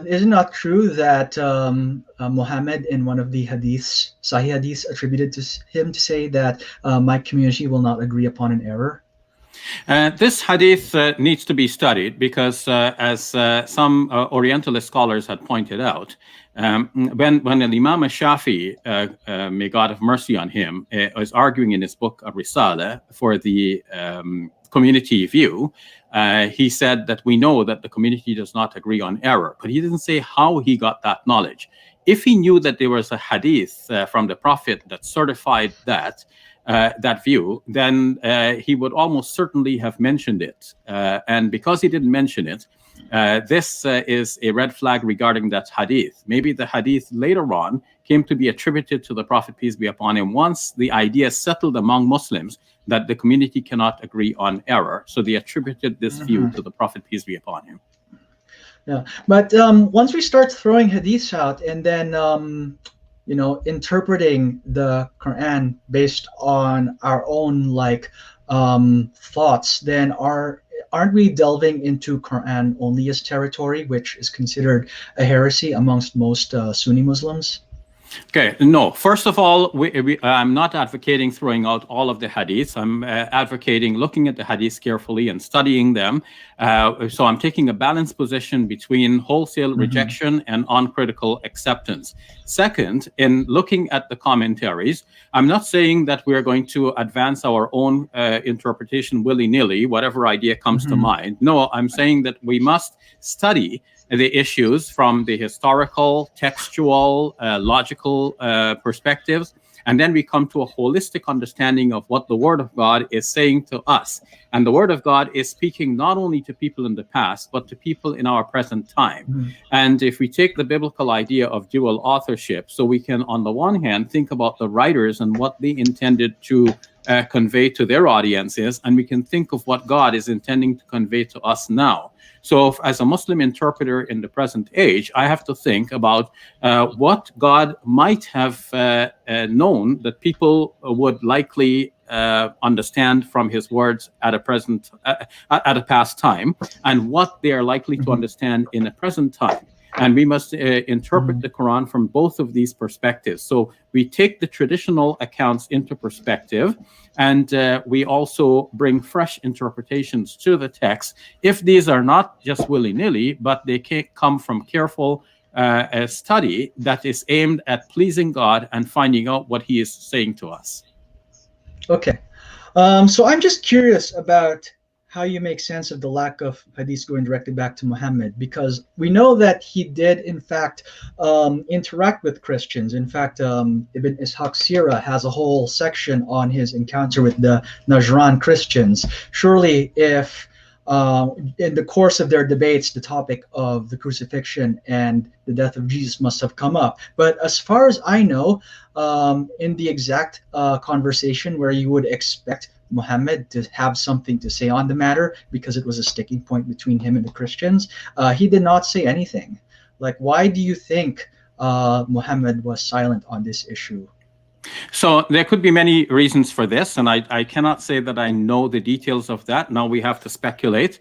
is it not true that Muhammad in one of the hadiths, Sahih hadiths, attributed to him to say that my community will not agree upon an error? This hadith needs to be studied because, as some Orientalist scholars had pointed out, when Imam Shafi, may God have mercy on him, was arguing in his book Risala for the community view, he said that we know that the community does not agree on error, but he didn't say how he got that knowledge. If he knew that there was a hadith from the Prophet that certified that view, then he would almost certainly have mentioned it. And because he didn't mention it, this is a red flag regarding that hadith. Maybe the hadith later on came to be attributed to the Prophet, peace be upon him, once the idea settled among Muslims that the community cannot agree on error. So they attributed this view to the Prophet, peace be upon him. Yeah, but once we start throwing hadiths out and then interpreting the Quran based on our own thoughts, then aren't we delving into Quran onlyist territory, which is considered a heresy amongst most Sunni Muslims? Okay, no. First of all, I'm not advocating throwing out all of the hadiths. I'm advocating looking at the hadiths carefully and studying them. So I'm taking a balanced position between wholesale rejection and uncritical acceptance. Second, in looking at the commentaries, I'm not saying that we're going to advance our own interpretation willy-nilly, whatever idea comes to mind. No, I'm saying that we must study the issues from the historical, textual, logical perspectives, and then we come to a holistic understanding of what the Word of God is saying to us. And the Word of God is speaking not only to people in the past, but to people in our present time. And if we take the biblical idea of dual authorship, so we can, on the one hand, think about the writers and what they intended to convey to their audiences, and we can think of what God is intending to convey to us now. So as a Muslim interpreter in the present age, I have to think about what God might have known that people would likely understand from his words at a past time, and what they are likely to understand in a present time. And we must interpret the Quran from both of these perspectives. So we take the traditional accounts into perspective, and we also bring fresh interpretations to the text, if these are not just willy-nilly, but they can come from careful study that is aimed at pleasing God and finding out what he is saying to us. Okay. So I'm just curious about how you make sense of the lack of hadiths going directly back to Muhammad, because we know that he did, in fact, interact with Christians. In fact, Ibn Ishaq Sirah has a whole section on his encounter with the Najran Christians. Surely, if in the course of their debates, the topic of the crucifixion and the death of Jesus must have come up. But as far as I know, in the exact conversation where you would expect Muhammad to have something to say on the matter, because it was a sticking point between him and the Christians, he did not say anything. Like, why do you think Muhammad was silent on this issue? So there could be many reasons for this, and I cannot say that I know the details of that. Now we have to speculate.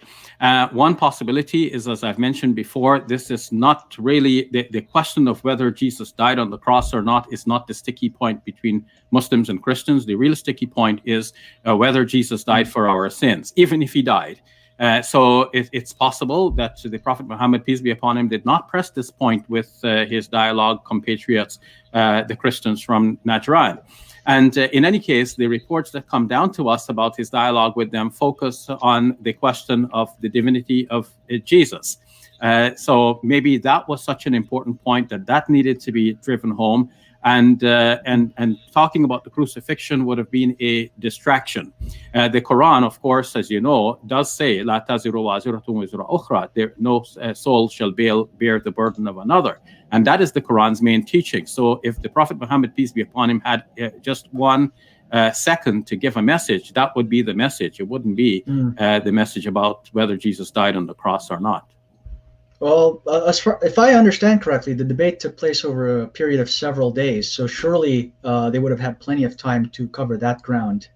One possibility is, as I've mentioned before, this is not really the question of whether Jesus died on the cross or not is not the sticky point between Muslims and Christians. The real sticky point is whether Jesus died for our sins, even if he died. So it's possible that the Prophet Muhammad, peace be upon him, did not press this point with his dialogue compatriots, the Christians from Najran. And in any case, the reports that come down to us about his dialogue with them focus on the question of the divinity of Jesus. So maybe that was such an important point that needed to be driven home. And talking about the crucifixion would have been a distraction. The Quran, of course, as you know, does say, "La taziru waziratun wizra ukhra," no soul shall bear the burden of another. And that is the Quran's main teaching. So if the Prophet Muhammad, peace be upon him, had just 1 second to give a message, that would be the message. It wouldn't be the message about whether Jesus died on the cross or not. Well, if I understand correctly, the debate took place over a period of several days, so surely they would have had plenty of time to cover that ground.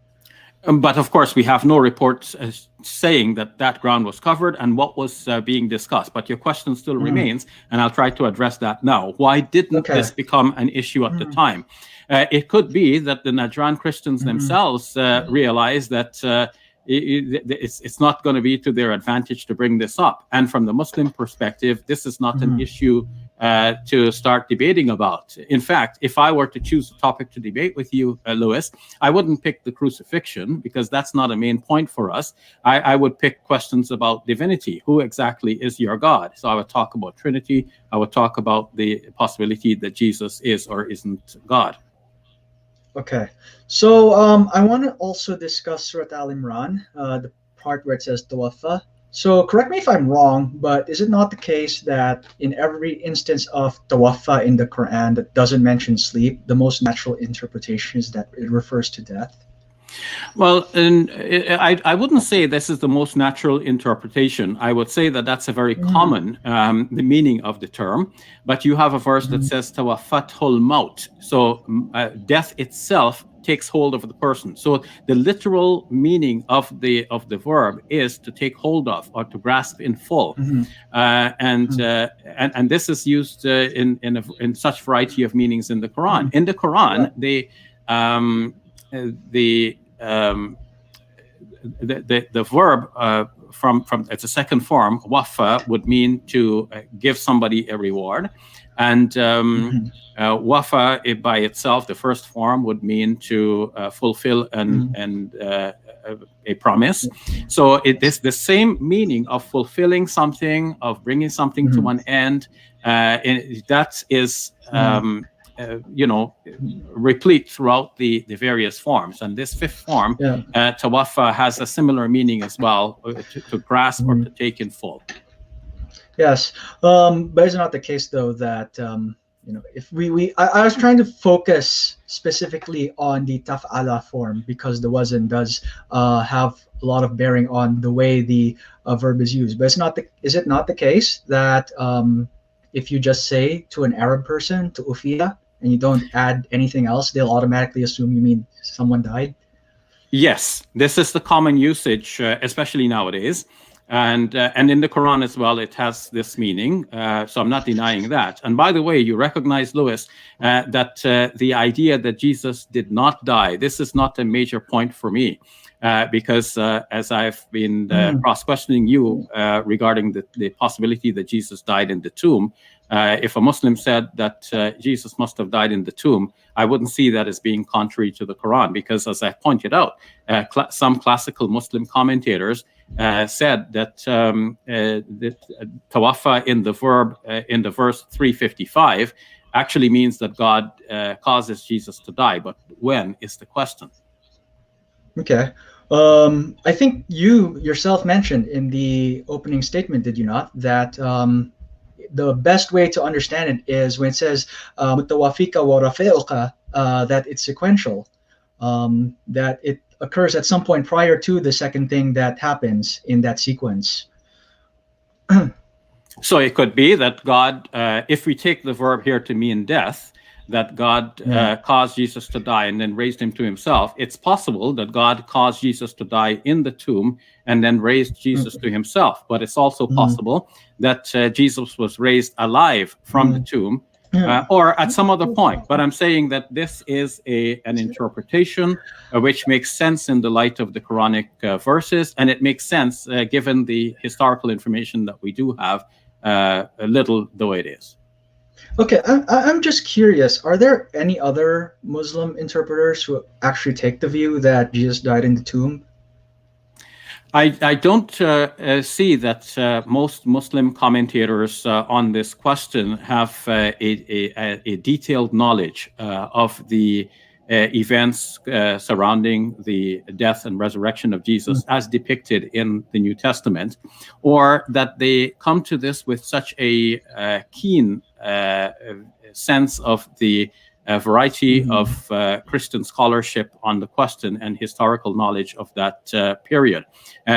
But of course, we have no reports saying that ground was covered and what was being discussed. But your question still remains, and I'll try to address that now. Why didn't this become an issue at the time? It could be that the Najran Christians themselves realized that it's not going to be to their advantage to bring this up. And from the Muslim perspective, this is not an issue to start debating about. In fact, if I were to choose a topic to debate with you, Lewis, I wouldn't pick the crucifixion, because that's not a main point for us. I would pick questions about divinity. Who exactly is your God? So I would talk about Trinity. I would talk about the possibility that Jesus is or isn't God. Okay, so I want to also discuss Surah Al-Imran, the part where it says Tawaffa. So correct me if I'm wrong, but is it not the case that in every instance of Tawaffa in the Quran that doesn't mention sleep, the most natural interpretation is that it refers to death? Well, I wouldn't say this is the most natural interpretation. I would say that that's a very common the meaning of the term. But you have a verse that says Tawaffathul Maut. So death itself takes hold of the person. So the literal meaning of the verb is to take hold of or to grasp in full. And this is used in such variety of meanings in the Quran. In the Quran, the verb from it's a second form, wafa, would mean to give somebody a reward, and wafa by itself, the first form, would mean to fulfill a promise. So it is the same meaning of fulfilling something, of bringing something to an end. That is replete throughout the various forms. And this fifth form, tawaffa, has a similar meaning as well, to grasp or to take in full. Yes, but is it not the case, though, that if I was trying to focus specifically on the taf'ala form because the wazn does have a lot of bearing on the way the verb is used. But is it not the case that if you just say to an Arab person, to ufiya, and you don't add anything else, they'll automatically assume you mean someone died? Yes, this is the common usage, especially nowadays. And in the Quran as well, it has this meaning. So I'm not denying that. And by the way, you recognize, Lewis, that the idea that Jesus did not die, this is not a major point for me. Because as I've been cross-questioning you regarding the possibility that Jesus died in the tomb, if a Muslim said that Jesus must have died in the tomb, I wouldn't see that as being contrary to the Quran, because as I pointed out, some classical Muslim commentators said that tawaffa in the verb in the verse 355 actually means that God causes Jesus to die. But when is the question? Okay. I think you yourself mentioned in the opening statement, did you not, that the best way to understand it is when it says mutawafika wa rafi'uka, that it's sequential, that it occurs at some point prior to the second thing that happens in that sequence. So it could be that God, if we take the verb here to mean death, that God caused Jesus to die and then raised him to himself. It's possible that God caused Jesus to die in the tomb and then raised Jesus to himself. But it's also possible that Jesus was raised alive from the tomb or at some other point. But I'm saying that this is an interpretation which makes sense in the light of the Quranic verses, and it makes sense given the historical information that we do have, little though it is. Okay, I'm just curious, are there any other Muslim interpreters who actually take the view that Jesus died in the tomb? I don't see that most Muslim commentators on this question have a detailed knowledge of the events surrounding the death and resurrection of Jesus as depicted in the New Testament, or that they come to this with such a keen sense of the variety of Christian scholarship on the question and historical knowledge of that period.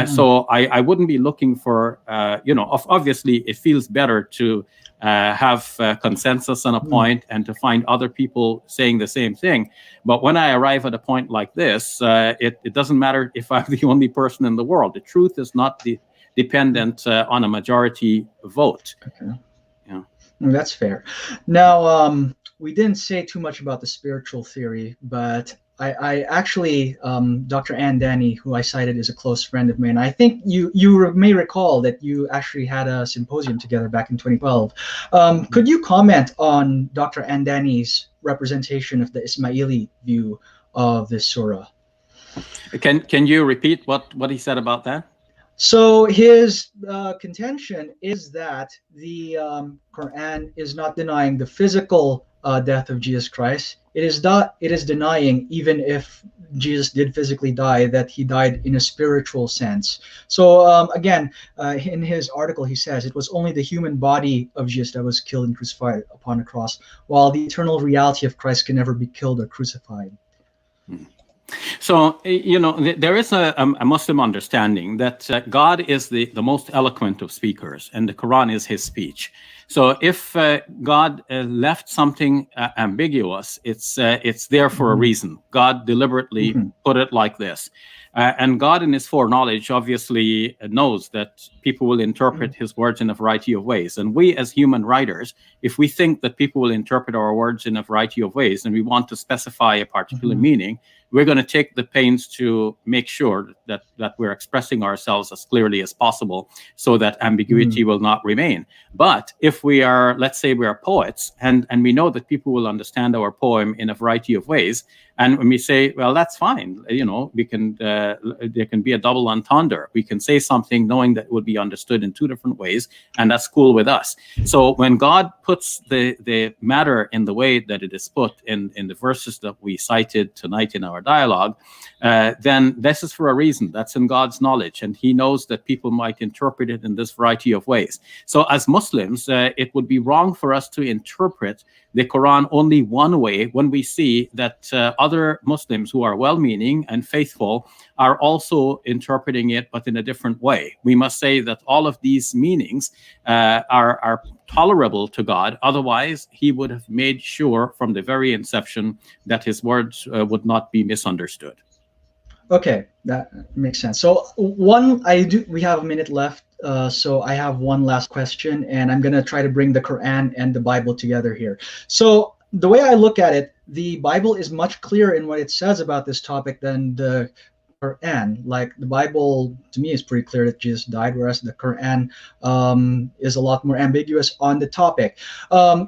So I wouldn't be looking for, obviously it feels better to have consensus on a point and to find other people saying the same thing. But when I arrive at a point like this, it doesn't matter if I'm the only person in the world. The truth is not dependent on a majority vote. Okay. Yeah. That's fair. Now, we didn't say too much about the spiritual theory, but I actually, Dr. Ann Danny, who I cited as a close friend of mine, I think you may recall that you actually had a symposium together back in 2012. Could you comment on Dr. Ann Danny's representation of the Ismaili view of this surah? Can you repeat what he said about that? So his contention is that the Quran is not denying the physical death of Jesus Christ. It is denying, even if Jesus did physically die, that he died in a spiritual sense. So again, in his article, he says it was only the human body of Jesus that was killed and crucified upon a cross, while the eternal reality of Christ can never be killed or crucified. So, there is a Muslim understanding that God is the most eloquent of speakers, and the Quran is his speech. So if God left something ambiguous, it's there for a reason. God deliberately put it like this. And God in his foreknowledge obviously knows that people will interpret his words in a variety of ways. And we as human writers, if we think that people will interpret our words in a variety of ways and we want to specify a particular meaning, we're going to take the pains to make sure that we're expressing ourselves as clearly as possible so that ambiguity will not remain. But if we are, let's say we are poets and we know that people will understand our poem in a variety of ways, and when we say, well, that's fine, we can there can be a double entendre. We can say something knowing that it will be understood in two different ways, and that's cool with us. So when God puts the matter in the way that it is put in the verses that we cited tonight in our dialogue, then this is for a reason. reason. That's in God's knowledge, and he knows that people might interpret it in this variety of ways. So as Muslims, it would be wrong for us to interpret the Quran only one way when we see that other Muslims who are well-meaning and faithful are also interpreting it, but in a different way. We must say that all of these meanings are tolerable to God. Otherwise, he would have made sure from the very inception that his words would not be misunderstood. Okay, that makes sense. So we have a minute left. So I have one last question, and I'm gonna try to bring the Quran and the Bible together here. So the way I look at it, the Bible is much clearer in what it says about this topic than the Quran. Like the Bible, to me, is pretty clear that Jesus died, whereas the Quran is a lot more ambiguous on the topic.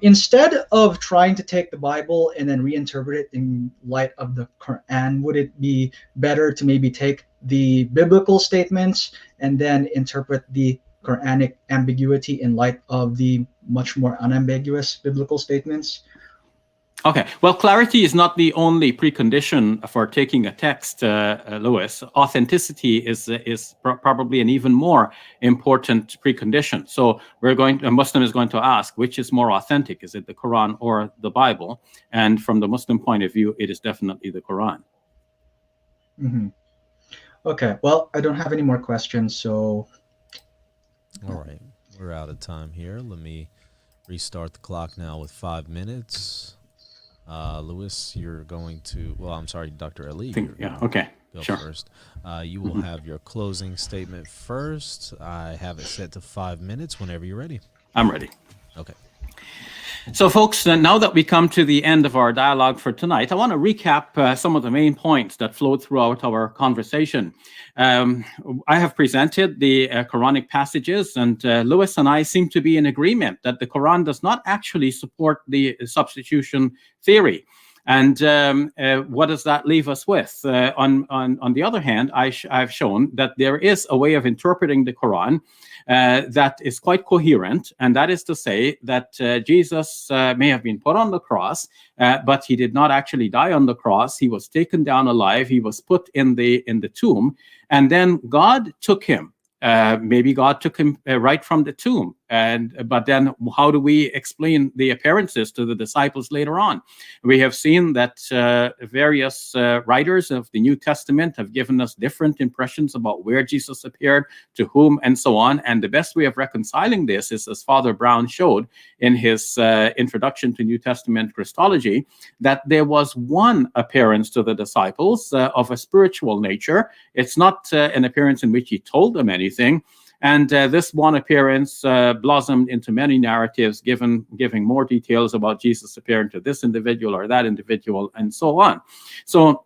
Instead of trying to take the Bible and then reinterpret it in light of the Quran, would it be better to maybe take the biblical statements and then interpret the Quranic ambiguity in light of the much more unambiguous biblical statements? Okay, well, clarity is not the only precondition for taking a text, Lewis. Authenticity is probably an even more important precondition. So a Muslim is going to ask, which is more authentic? Is it the Quran or the Bible? And from the Muslim point of view, it is definitely the Quran. Mm-hmm. Okay, well, I don't have any more questions, so... All right, we're out of time here. Let me restart the clock now with 5 minutes. Lewis, you're going to, well, I'm sorry, Dr. Ali. Okay, go sure. First. You will have your closing statement first. I have it set to 5 minutes whenever you're ready. I'm ready. Okay. So, folks, now that we come to the end of our dialogue for tonight, I want to recap some of the main points that flowed throughout our conversation. I have presented the Quranic passages, and Lewis and I seem to be in agreement that the Quran does not actually support the substitution theory. And what does that leave us with? On the other hand, I've shown that there is a way of interpreting the Quran that is quite coherent, and that is to say that Jesus may have been put on the cross, but he did not actually die on the cross. He was taken down alive. He was put in the tomb, and then God took him. Maybe God took him right from the tomb. But then how do we explain the appearances to the disciples later on? We have seen that various writers of the New Testament have given us different impressions about where Jesus appeared, to whom, and so on. And the best way of reconciling this is, as Father Brown showed in his introduction to New Testament Christology, that there was one appearance to the disciples of a spiritual nature. It's not an appearance in which he told them anything. And this one appearance blossomed into many narratives, giving more details about Jesus appearing to this individual or that individual, and so on. So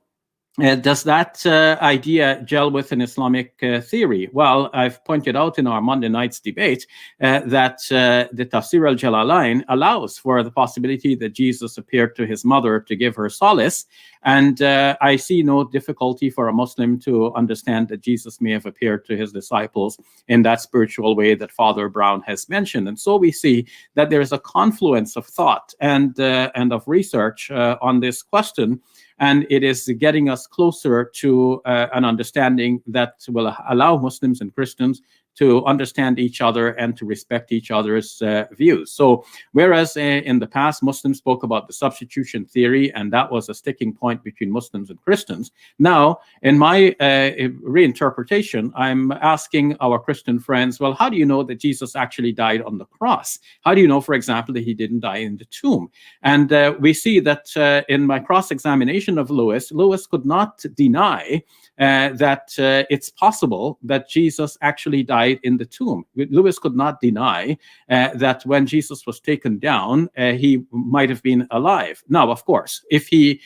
does that idea gel with an Islamic theory? Well, I've pointed out in our Monday night's debate that the Tafsir al-Jalalain allows for the possibility that Jesus appeared to his mother to give her solace. And I see no difficulty for a Muslim to understand that Jesus may have appeared to his disciples in that spiritual way that Father Brown has mentioned. And so we see that there is a confluence of thought and of research on this question. And it is getting us closer to an understanding that will allow Muslims and Christians to understand each other and to respect each other's views. So whereas in the past, Muslims spoke about the substitution theory, and that was a sticking point between Muslims and Christians, now in my reinterpretation, I'm asking our Christian friends, well, how do you know that Jesus actually died on the cross? How do you know, for example, that he didn't die in the tomb? And we see that in my cross-examination of Lewis could not deny that it's possible that Jesus actually died in the tomb. Lewis could not deny that when Jesus was taken down, he might have been alive. Now, of course, if he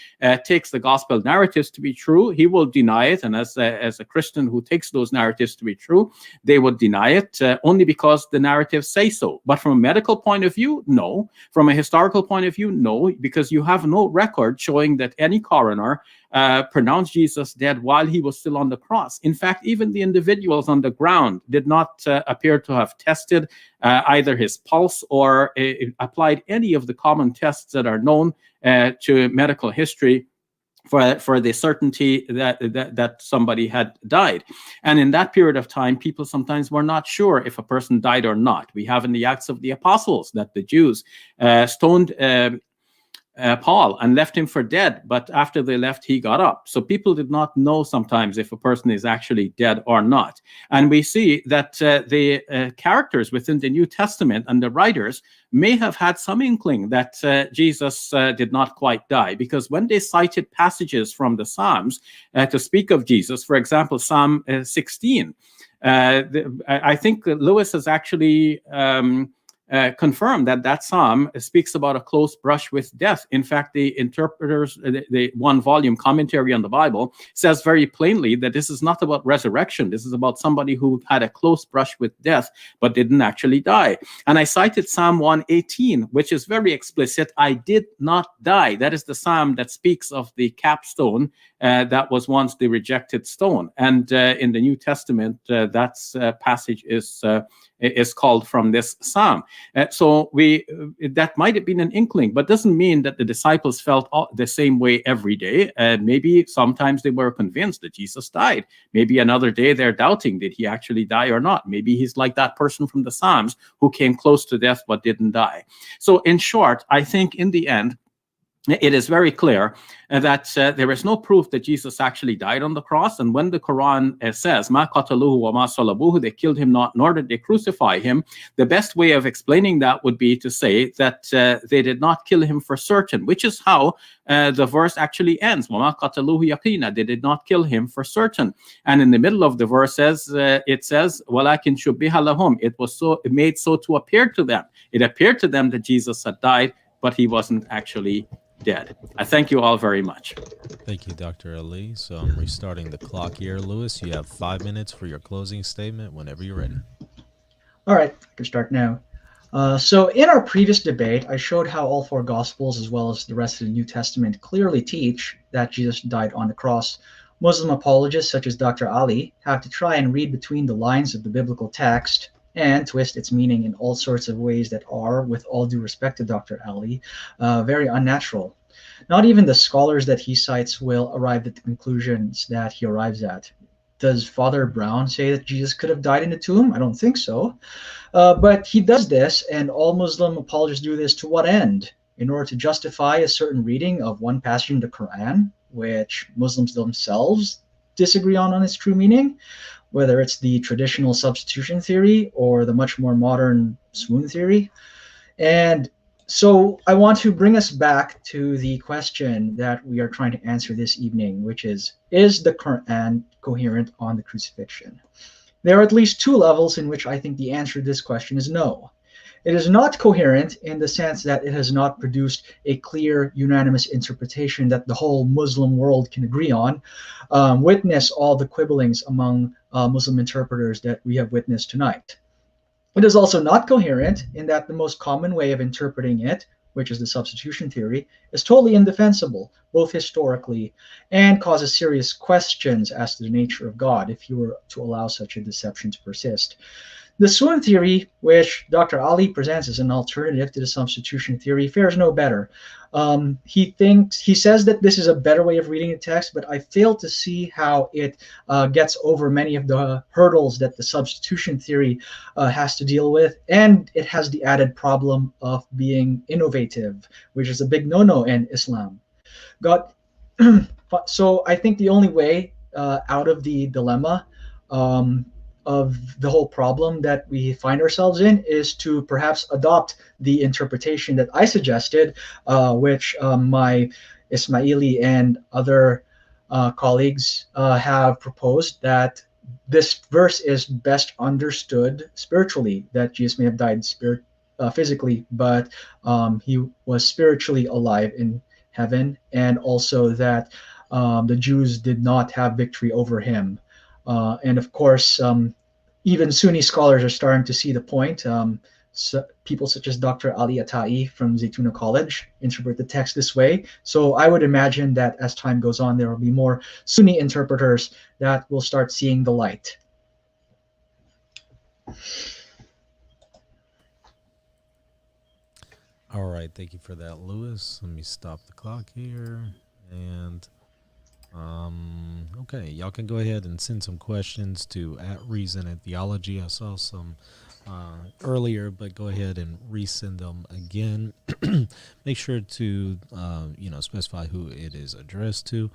takes the gospel narratives to be true, he will deny it. And as a Christian who takes those narratives to be true, they would deny it only because the narratives say so. But from a medical point of view, no. From a historical point of view, no, because you have no record showing that any coroner pronounced Jesus dead while he was still on the cross. In fact, even the individuals on the ground did not appear to have tested either his pulse or applied any of the common tests that are known to medical history for the certainty that somebody had died. And in that period of time, people sometimes were not sure if a person died or not. We have in the Acts of the Apostles that the Jews stoned Paul and left him for dead, but after they left, he got up. So people did not know sometimes if a person is actually dead or not. And we see that the characters within the New Testament and the writers may have had some inkling that Jesus did not quite die, because when they cited passages from the Psalms to speak of Jesus, for example, Psalm 16, I think Lewis has actually confirmed that psalm speaks about a close brush with death. In fact, the interpreters, the one volume commentary on the Bible, says very plainly that this is not about resurrection. This is about somebody who had a close brush with death but didn't actually die. And I cited Psalm 118, which is very explicit. I did not die. That is the psalm that speaks of the capstone that was once the rejected stone. And in the New Testament, that passage is called from this psalm. So that might have been an inkling, but doesn't mean that the disciples felt the same way every day. Maybe sometimes they were convinced that Jesus died. Maybe another day they're doubting, did he actually die or not? Maybe he's like that person from the Psalms who came close to death but didn't die. So in short, I think in the end, it is very clear that there is no proof that Jesus actually died on the cross. And when the Quran says, "Ma qataluhu wa ma salabuhu," they killed him not, nor did they crucify him, the best way of explaining that would be to say that they did not kill him for certain, which is how the verse actually ends. "Wa ma qataluhu yaqina," they did not kill him for certain. And in the middle of the verse it says, "Walakin shubbiha lahum," it was made so to appear to them. It appeared to them that Jesus had died, but he wasn't actually dead. I thank you all very much. Thank you, Dr. Ali. So I'm restarting the clock here. Lewis, you have 5 minutes for your closing statement whenever you're ready. All right, I can start now. So in our previous debate, I showed how all four Gospels, as well as the rest of the New Testament, clearly teach that Jesus died on the cross. Muslim apologists, such as Dr. Ali, have to try and read between the lines of the biblical text and twist its meaning in all sorts of ways that are, with all due respect to Dr. Ali, very unnatural. Not even the scholars that he cites will arrive at the conclusions that he arrives at. Does Father Brown say that Jesus could have died in the tomb? I don't think so. But he does this, and all Muslim apologists do this to what end? In order to justify a certain reading of one passage in the Qur'an, which Muslims themselves disagree on its true meaning, whether it's the traditional substitution theory or the much more modern swoon theory. And so I want to bring us back to the question that we are trying to answer this evening, which is the Qur'an coherent on the crucifixion? There are at least two levels in which I think the answer to this question is no. It is not coherent in the sense that it has not produced a clear, unanimous interpretation that the whole Muslim world can agree on. Witness all the quibblings among Muslim interpreters that we have witnessed tonight. It is also not coherent in that the most common way of interpreting it, which is the substitution theory, is totally indefensible, both historically, and causes serious questions as to the nature of God if you were to allow such a deception to persist. The swoon theory, which Dr. Ali presents as an alternative to the substitution theory, fares no better. He says that this is a better way of reading the text, but I fail to see how it gets over many of the hurdles that the substitution theory has to deal with, and it has the added problem of being innovative, which is a big no-no in Islam. So I think the only way out of the dilemma of the whole problem that we find ourselves in is to perhaps adopt the interpretation that I suggested, which my Ismaili and other colleagues have proposed, that this verse is best understood spiritually, that Jesus may have died physically, but he was spiritually alive in heaven, and also that the Jews did not have victory over him. And of course, even Sunni scholars are starting to see the point. People such as Dr. Ali Atai from Zaytuna College interpret the text this way. So I would imagine that as time goes on, there will be more Sunni interpreters that will start seeing the light. All right, thank you for that, Lewis. Let me stop the clock here. And Okay, y'all can go ahead and send some questions to @reason and theology. I saw some earlier, but go ahead and resend them again. Make sure to specify who it is addressed to.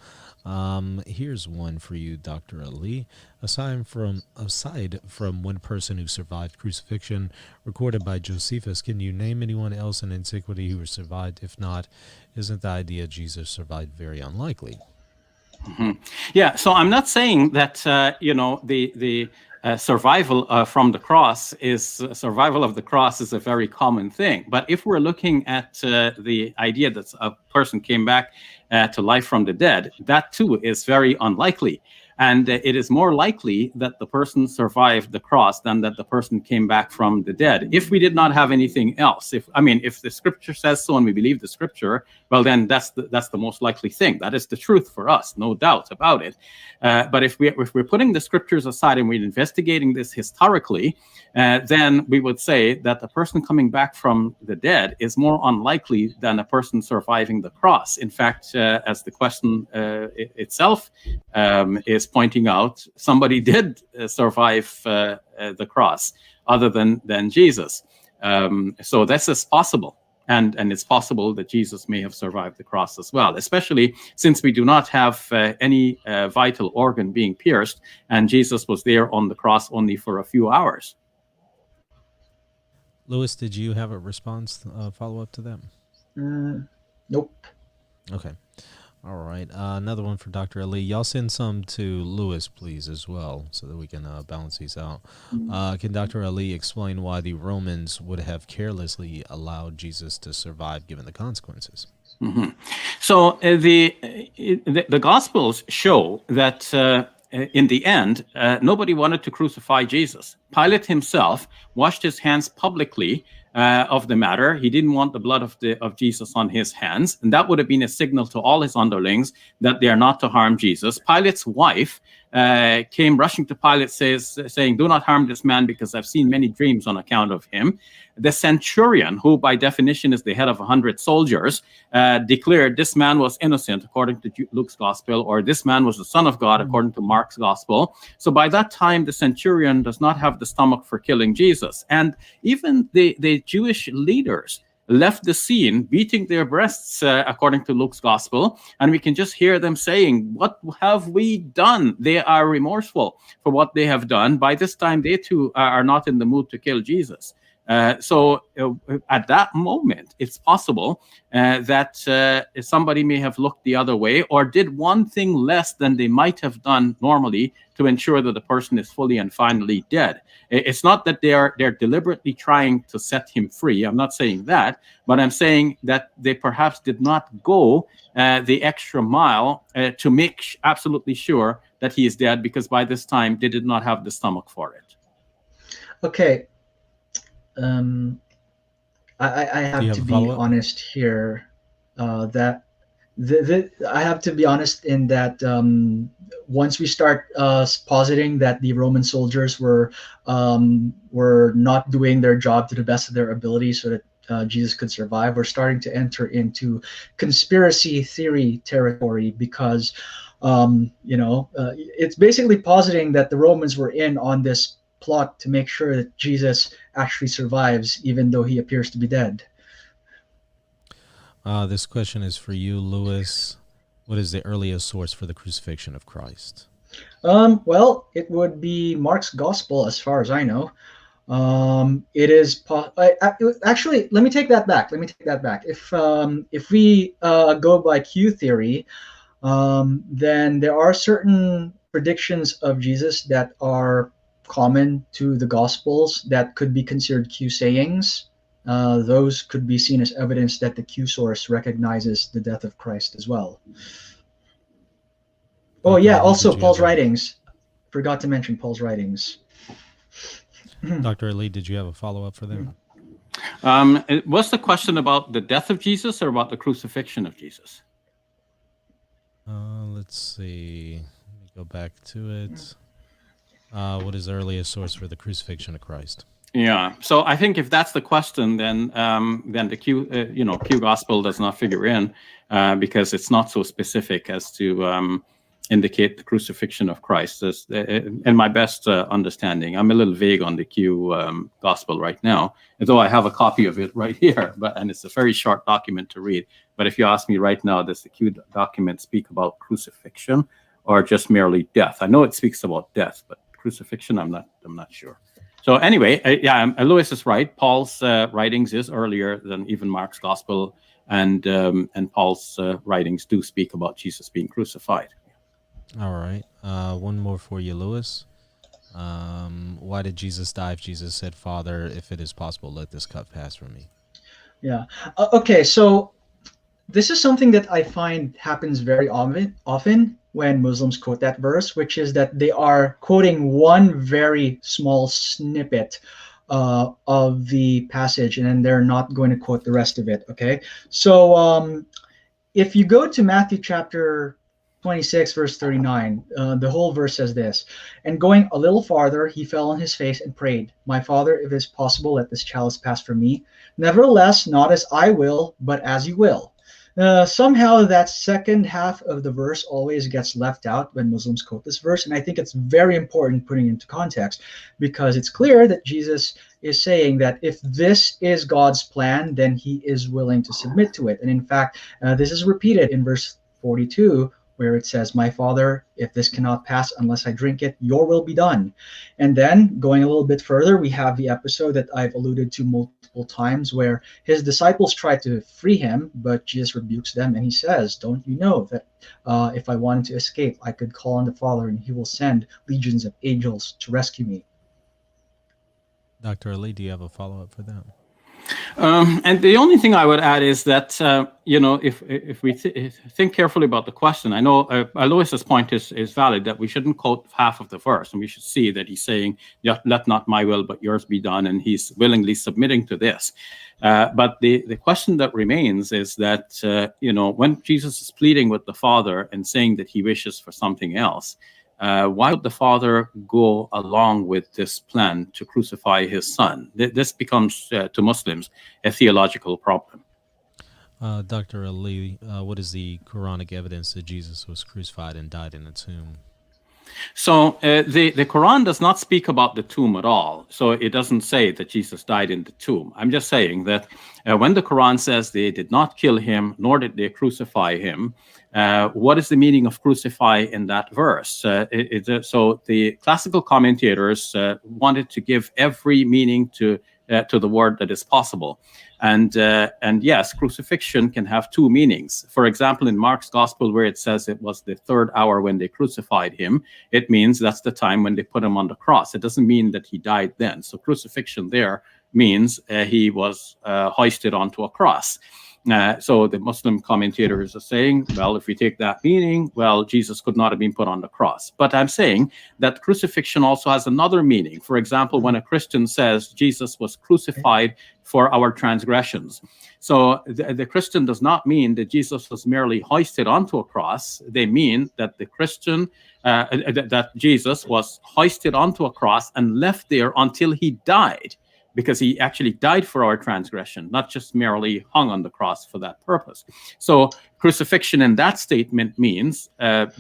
Here's one for you, Dr. Ali. Aside from one person who survived crucifixion, recorded by Josephus, can you name anyone else in antiquity who survived? If not, isn't the idea Jesus survived very unlikely? Yeah, so I'm not saying that the survival from the cross is survival of the cross is a very common thing. But if we're looking at the idea that a person came back to life from the dead, that too is very unlikely. And it is more likely that the person survived the cross than that the person came back from the dead. If we did not have anything else, if the scripture says so and we believe the scripture, well, then that's the most likely thing. That is the truth for us, no doubt about it. But if we're putting the scriptures aside and we're investigating this historically, then we would say that a person coming back from the dead is more unlikely than a person surviving the cross. In fact, as the question itself is pointing out, somebody did survive the cross other than Jesus. So this is possible. And it's possible that Jesus may have survived the cross as well, especially since we do not have any vital organ being pierced, and Jesus was there on the cross only for a few hours. Lewis, did you have a response, follow-up to that? Nope. Okay. All right. Another one for Dr. Ali. Y'all send some to Lewis, please, as well, so that we can balance these out. Can Dr. Ali explain why the Romans would have carelessly allowed Jesus to survive given the consequences? Mm-hmm. So the Gospels show that in the end, nobody wanted to crucify Jesus. Pilate himself washed his hands publicly of the matter. He didn't want the blood of Jesus on his hands, and that would have been a signal to all his underlings that they are not to harm Jesus. Pilate's wife came rushing to Pilate, saying, "Do not harm this man, because I've seen many dreams on account of him." The centurion, who by definition is the head of 100 soldiers, declared this man was innocent according to Luke's gospel, or this man was the Son of God according to Mark's gospel. So by that time, the centurion does not have the stomach for killing Jesus. And even the Jewish leaders left the scene beating their breasts according to Luke's gospel, and we can just hear them saying, "What have we done?" They are remorseful for what they have done. By this time, they too are not in the mood to kill Jesus. So at that moment, it's possible that somebody may have looked the other way or did one thing less than they might have done normally to ensure that the person is fully and finally dead. It's not that they're deliberately trying to set him free. I'm not saying that, but I'm saying that they perhaps did not go the extra mile to make absolutely sure that he is dead, because by this time they did not have the stomach for it. Okay. I have to be honest here. I have to be honest in that once we start positing that the Roman soldiers were not doing their job to the best of their ability so that Jesus could survive, we're starting to enter into conspiracy theory territory, because it's basically positing that the Romans were in on this plot to make sure that Jesus actually survives, even though he appears to be dead. This question is for you, Lewis. What is the earliest source for the crucifixion of Christ? Well, it would be Mark's gospel, as far as I know. It is actually. Let me take that back. If we go by Q theory, then there are certain predictions of Jesus that are common to the Gospels that could be considered Q sayings. Those could be seen as evidence that the Q source recognizes the death of Christ as well. Oh yeah, also Paul's writings. Forgot to mention Paul's writings. Dr. Ali, did you have a follow-up for them? Was the question about the death of Jesus or about the crucifixion of Jesus? Let's see. Let me go back to it. What is the earliest source for the crucifixion of Christ? Yeah, so I think if that's the question, then the Q gospel does not figure in because it's not so specific as to indicate the crucifixion of Christ. In my best understanding, I'm a little vague on the Q gospel right now, though I have a copy of it right here, and it's a very short document to read. But if you ask me right now, does the Q document speak about crucifixion or just merely death? I know it speaks about death, but crucifixion, I'm not sure. So anyway, Lewis is right. Paul's writings is earlier than even Mark's gospel, and Paul's writings do speak about Jesus being crucified. All right. One more for you, Lewis. Why did Jesus die if Jesus said, Father, if it is possible, let this cup pass from me? Yeah. Okay, so this is something that I find happens very often when Muslims quote that verse, which is that they are quoting one very small snippet of the passage, and then they're not going to quote the rest of it. Okay, so if you go to Matthew chapter 26, verse 39, the whole verse says this: and going a little farther, he fell on his face and prayed, my Father, if it is possible, let this chalice pass from me. Nevertheless, not as I will, but as you will. Somehow that second half of the verse always gets left out when Muslims quote this verse, and I think it's very important putting into context, because it's clear that Jesus is saying that if this is God's plan, then he is willing to submit to it. And in fact, this is repeated in verse 42, where it says, my Father, if this cannot pass unless I drink it, your will be done. And then going a little bit further, we have the episode that I've alluded to multiple times where his disciples try to free him, but Jesus rebukes them and he says, don't you know that if I wanted to escape, I could call on the Father and he will send legions of angels to rescue me. Dr. Ali, do you have a follow-up for that? And the only thing I would add is that, if we think carefully about the question, I know Lewis's point is valid, that we shouldn't quote half of the verse, and we should see that he's saying, let not my will but yours be done, and he's willingly submitting to this. But the question that remains is that, when Jesus is pleading with the Father and saying that he wishes for something else, why would the Father go along with this plan to crucify his son? This becomes, to Muslims, a theological problem. Dr. Ali, what is the Quranic evidence that Jesus was crucified and died in a tomb? So the Quran does not speak about the tomb at all. So it doesn't say that Jesus died in the tomb. I'm just saying that when the Quran says they did not kill him, nor did they crucify him, what is the meaning of crucify in that verse? So the classical commentators wanted to give every meaning to the word that is possible. And yes, crucifixion can have two meanings. For example, in Mark's gospel, where it says it was the third hour when they crucified him, it means that's the time when they put him on the cross. It doesn't mean that he died then. So crucifixion there means he was hoisted onto a cross. So the Muslim commentators are saying, well, if we take that meaning, well, Jesus could not have been put on the cross. But I'm saying that crucifixion also has another meaning. For example, when a Christian says Jesus was crucified for our transgressions. So the Christian does not mean that Jesus was merely hoisted onto a cross. They mean that the Christian, that Jesus was hoisted onto a cross and left there until he died, because he actually died for our transgression, not just merely hung on the cross for that purpose. So crucifixion in that statement means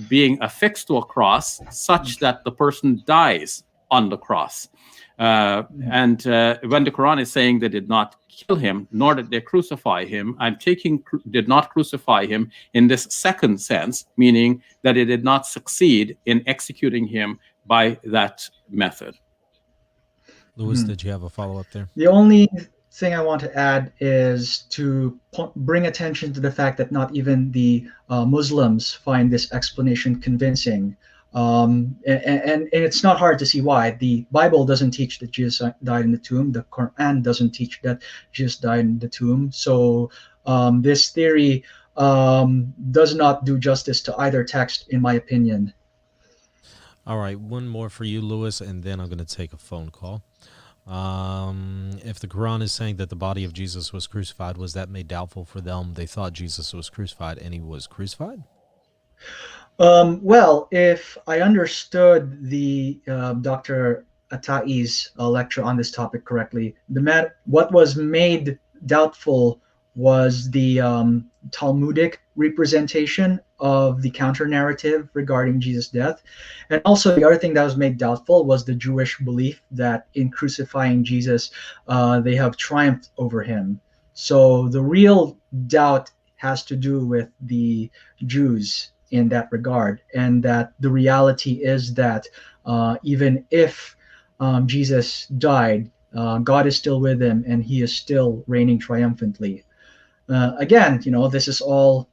being affixed to a cross such that the person dies on the cross. And when the Quran is saying they did not kill him, nor did they crucify him, I'm taking did not crucify him in this second sense, meaning that it did not succeed in executing him by that method. Lewis, did you have a follow-up there? The only thing I want to add is to bring attention to the fact that not even the Muslims find this explanation convincing. And it's not hard to see why. The Bible doesn't teach that Jesus died in the tomb. The Quran doesn't teach that Jesus died in the tomb. So this theory does not do justice to either text, in my opinion. All right, one more for you, Lewis, and then I'm going to take a phone call. If the Quran is saying that the body of Jesus was crucified, was that made doubtful for them? They thought Jesus was crucified and he was crucified? Well, if I understood the Dr. Atai's lecture on this topic correctly, what was made doubtful was the Talmudic representation of the counter narrative regarding Jesus' death. And also, the other thing that was made doubtful was the Jewish belief that in crucifying Jesus, they have triumphed over him. So the real doubt has to do with the Jews in that regard, and that the reality is that even if Jesus died, God is still with him, and he is still reigning triumphantly. Again, this is all.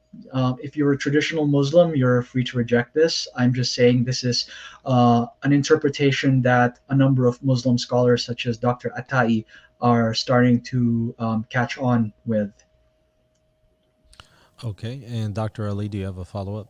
If you're a traditional Muslim, you're free to reject this. I'm just saying this is an interpretation that a number of Muslim scholars, such as Dr. Atai, are starting to catch on with. Okay, and Dr. Ali, do you have a follow-up?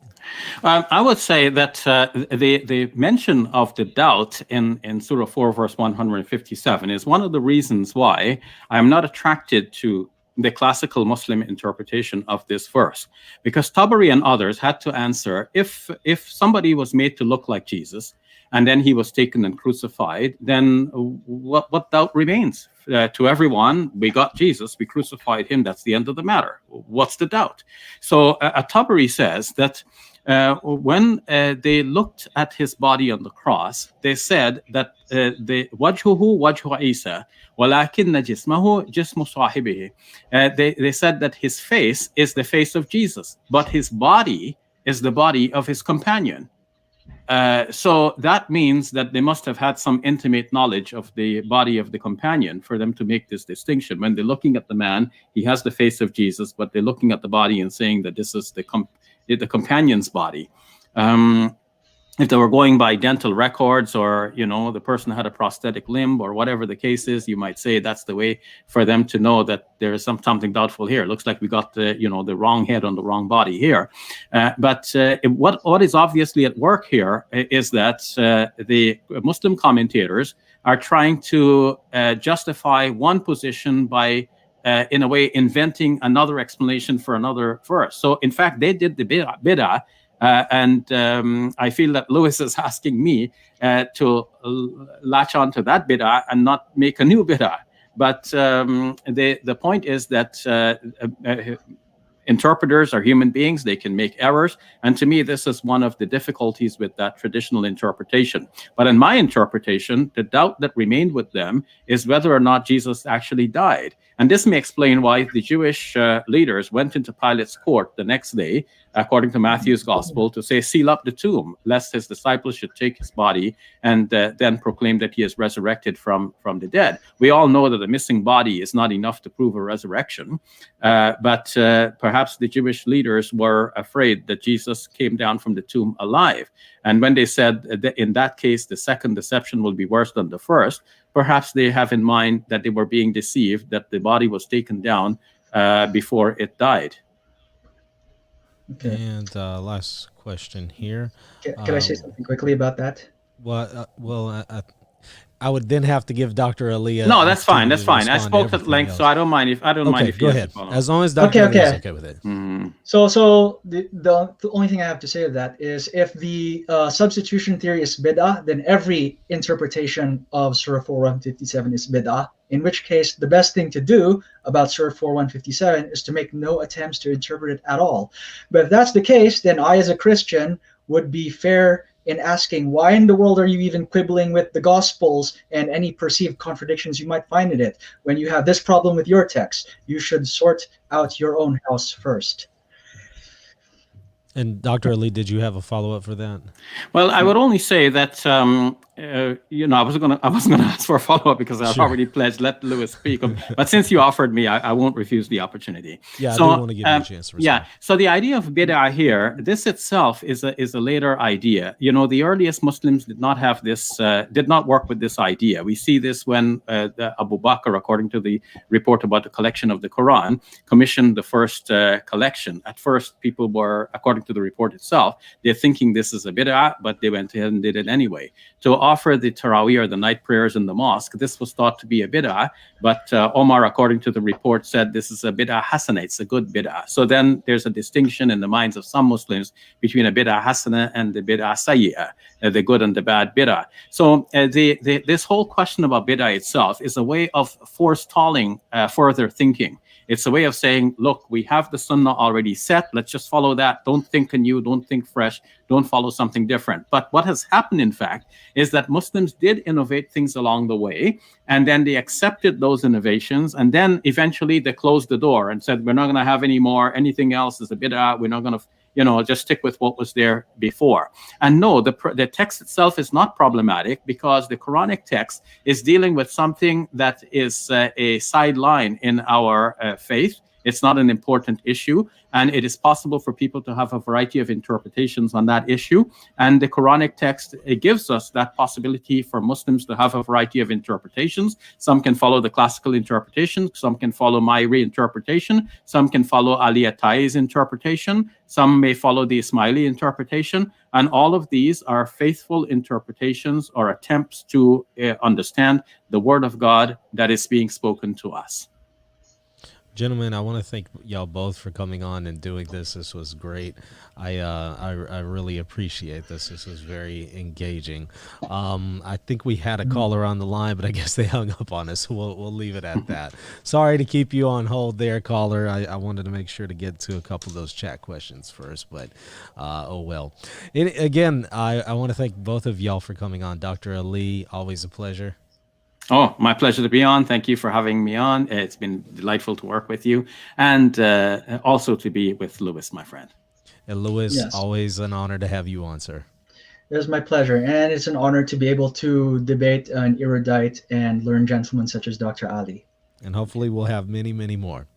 I would say that the mention of the doubt in Surah 4, verse 157 is one of the reasons why I am not attracted to the classical Muslim interpretation of this verse. Because Tabari and others had to answer, if somebody was made to look like Jesus, and then he was taken and crucified, then what doubt remains? To everyone, we got Jesus, we crucified him, that's the end of the matter. What's the doubt? So Tabari says that when they looked at his body on the cross, they said that the wajhuhu wajhu Isa, walakinna jismahu jismu sahibihi. They said that his face is the face of Jesus, but his body is the body of his companion. So that means that they must have had some intimate knowledge of the body of the companion for them to make this distinction. When they're looking at the man, he has the face of Jesus, but they're looking at the body and saying that this is the companion's body. If they were going by dental records, or the person had a prosthetic limb, or whatever the case is, you might say that's the way for them to know that there is something doubtful here. It looks like we got the wrong head on the wrong body here. But what is obviously at work here is that the Muslim commentators are trying to justify one position by in a way inventing another explanation for another verse. So in fact, they did the bid'ah. And I feel that Lewis is asking me to latch on to that bid'ah and not make a new bid'ah. But the point is that interpreters are human beings. They can make errors. And to me, this is one of the difficulties with that traditional interpretation. But in my interpretation, the doubt that remained with them is whether or not Jesus actually died. And this may explain why the Jewish leaders went into Pilate's court the next day, according to Matthew's gospel, to say, seal up the tomb, lest his disciples should take his body and then proclaim that he is resurrected from the dead. We all know that a missing body is not enough to prove a resurrection, but perhaps the Jewish leaders were afraid that Jesus came down from the tomb alive. And when they said that in that case, the second deception will be worse than the first, perhaps they have in mind that they were being deceived, that the body was taken down before it died. Okay. And last question here. Can I say something quickly about that? I would then have to give Dr. Ali. No, that's fine. That's fine. I spoke at length, so I don't mind if go ahead. As long as Dr. Ali is okay with it. Mm-hmm. So the only thing I have to say of that is, if the substitution theory is bid'ah, then every interpretation of Surah 4:157 is bid'ah. In which case, the best thing to do about Surah 4:157 is to make no attempts to interpret it at all. But if that's the case, then I, as a Christian, would be fair in asking, why in the world are you even quibbling with the Gospels and any perceived contradictions you might find in it? When you have this problem with your text, you should sort out your own house first. And Dr. Ali, did you have a follow-up for that? Well, I would only say that I wasn't gonna ask for a follow-up because I've already pledged. Let Lewis speak. But since you offered me, I won't refuse the opportunity. Yeah, so, I do want to give you a chance to respond. Yeah. So the idea of bid'ah here, this itself is a later idea. The earliest Muslims did not have this, did not work with this idea. We see this when Abu Bakr, according to the report about the collection of the Qur'an, commissioned the first collection. At first, people were, according to the report itself, they're thinking this is a bid'ah, but they went ahead and did it anyway. To offer the Taraweeh, or the night prayers in the mosque, this was thought to be a bid'ah, but Omar, according to the report, said this is a bid'ah hasana, it's a good bid'ah. So then there's a distinction in the minds of some Muslims between a bid'ah hasana and the bid'ah sayyi'ah, the good and the bad bid'ah. So this whole question about bid'ah itself is a way of forestalling further thinking. It's a way of saying, look, we have the sunnah already set. Let's just follow that. Don't think anew. Don't think fresh. Don't follow something different. But what has happened, in fact, is that Muslims did innovate things along the way, and then they accepted those innovations, and then eventually they closed the door and said, we're not going to have any more. Anything else is a bid'ah. We're not going to just stick with what was there before. And no, the text itself is not problematic, because the Quranic text is dealing with something that is a sideline in our faith. It's not an important issue, and it is possible for people to have a variety of interpretations on that issue. And the Quranic text, it gives us that possibility for Muslims to have a variety of interpretations. Some can follow the classical interpretation, some can follow my reinterpretation, some can follow Ali Attai's interpretation, some may follow the Ismaili interpretation, and all of these are faithful interpretations or attempts to understand the word of God that is being spoken to us. Gentlemen, I want to thank y'all both for coming on and doing this. This was great. I really appreciate this. This was very engaging. I think we had a caller on the line, but I guess they hung up on us. We'll leave it at that. Sorry to keep you on hold there, caller. I wanted to make sure to get to a couple of those chat questions first, but oh well. Again, I want to thank both of y'all for coming on. Dr. Ali, always a pleasure. Oh, my pleasure to be on. Thank you for having me on. It's been delightful to work with you, and also to be with Lewis, my friend. And Lewis, Yes. Always an honor to have you on, sir. It is my pleasure, and it's an honor to be able to debate an erudite and learned gentleman such as Dr. Ali. And hopefully we'll have many, many more.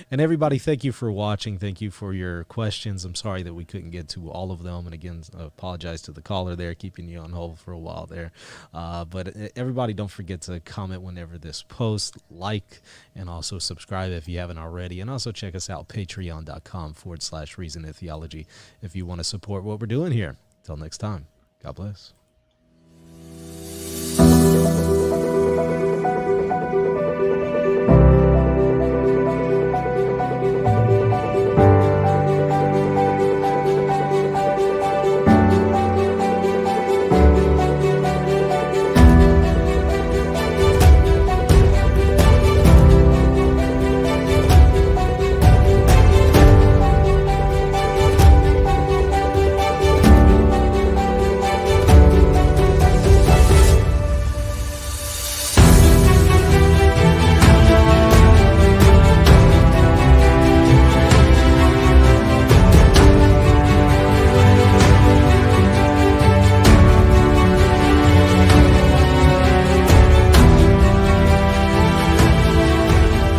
And everybody, thank you for watching. Thank you for your questions. I'm sorry that we couldn't get to all of them. And again, I apologize to the caller there, keeping you on hold for a while there. But everybody, don't forget to comment whenever this post, like, and also subscribe if you haven't already. And also check us out, patreon.com/Reason and Theology, if you want to support what we're doing here. Until next time, God bless.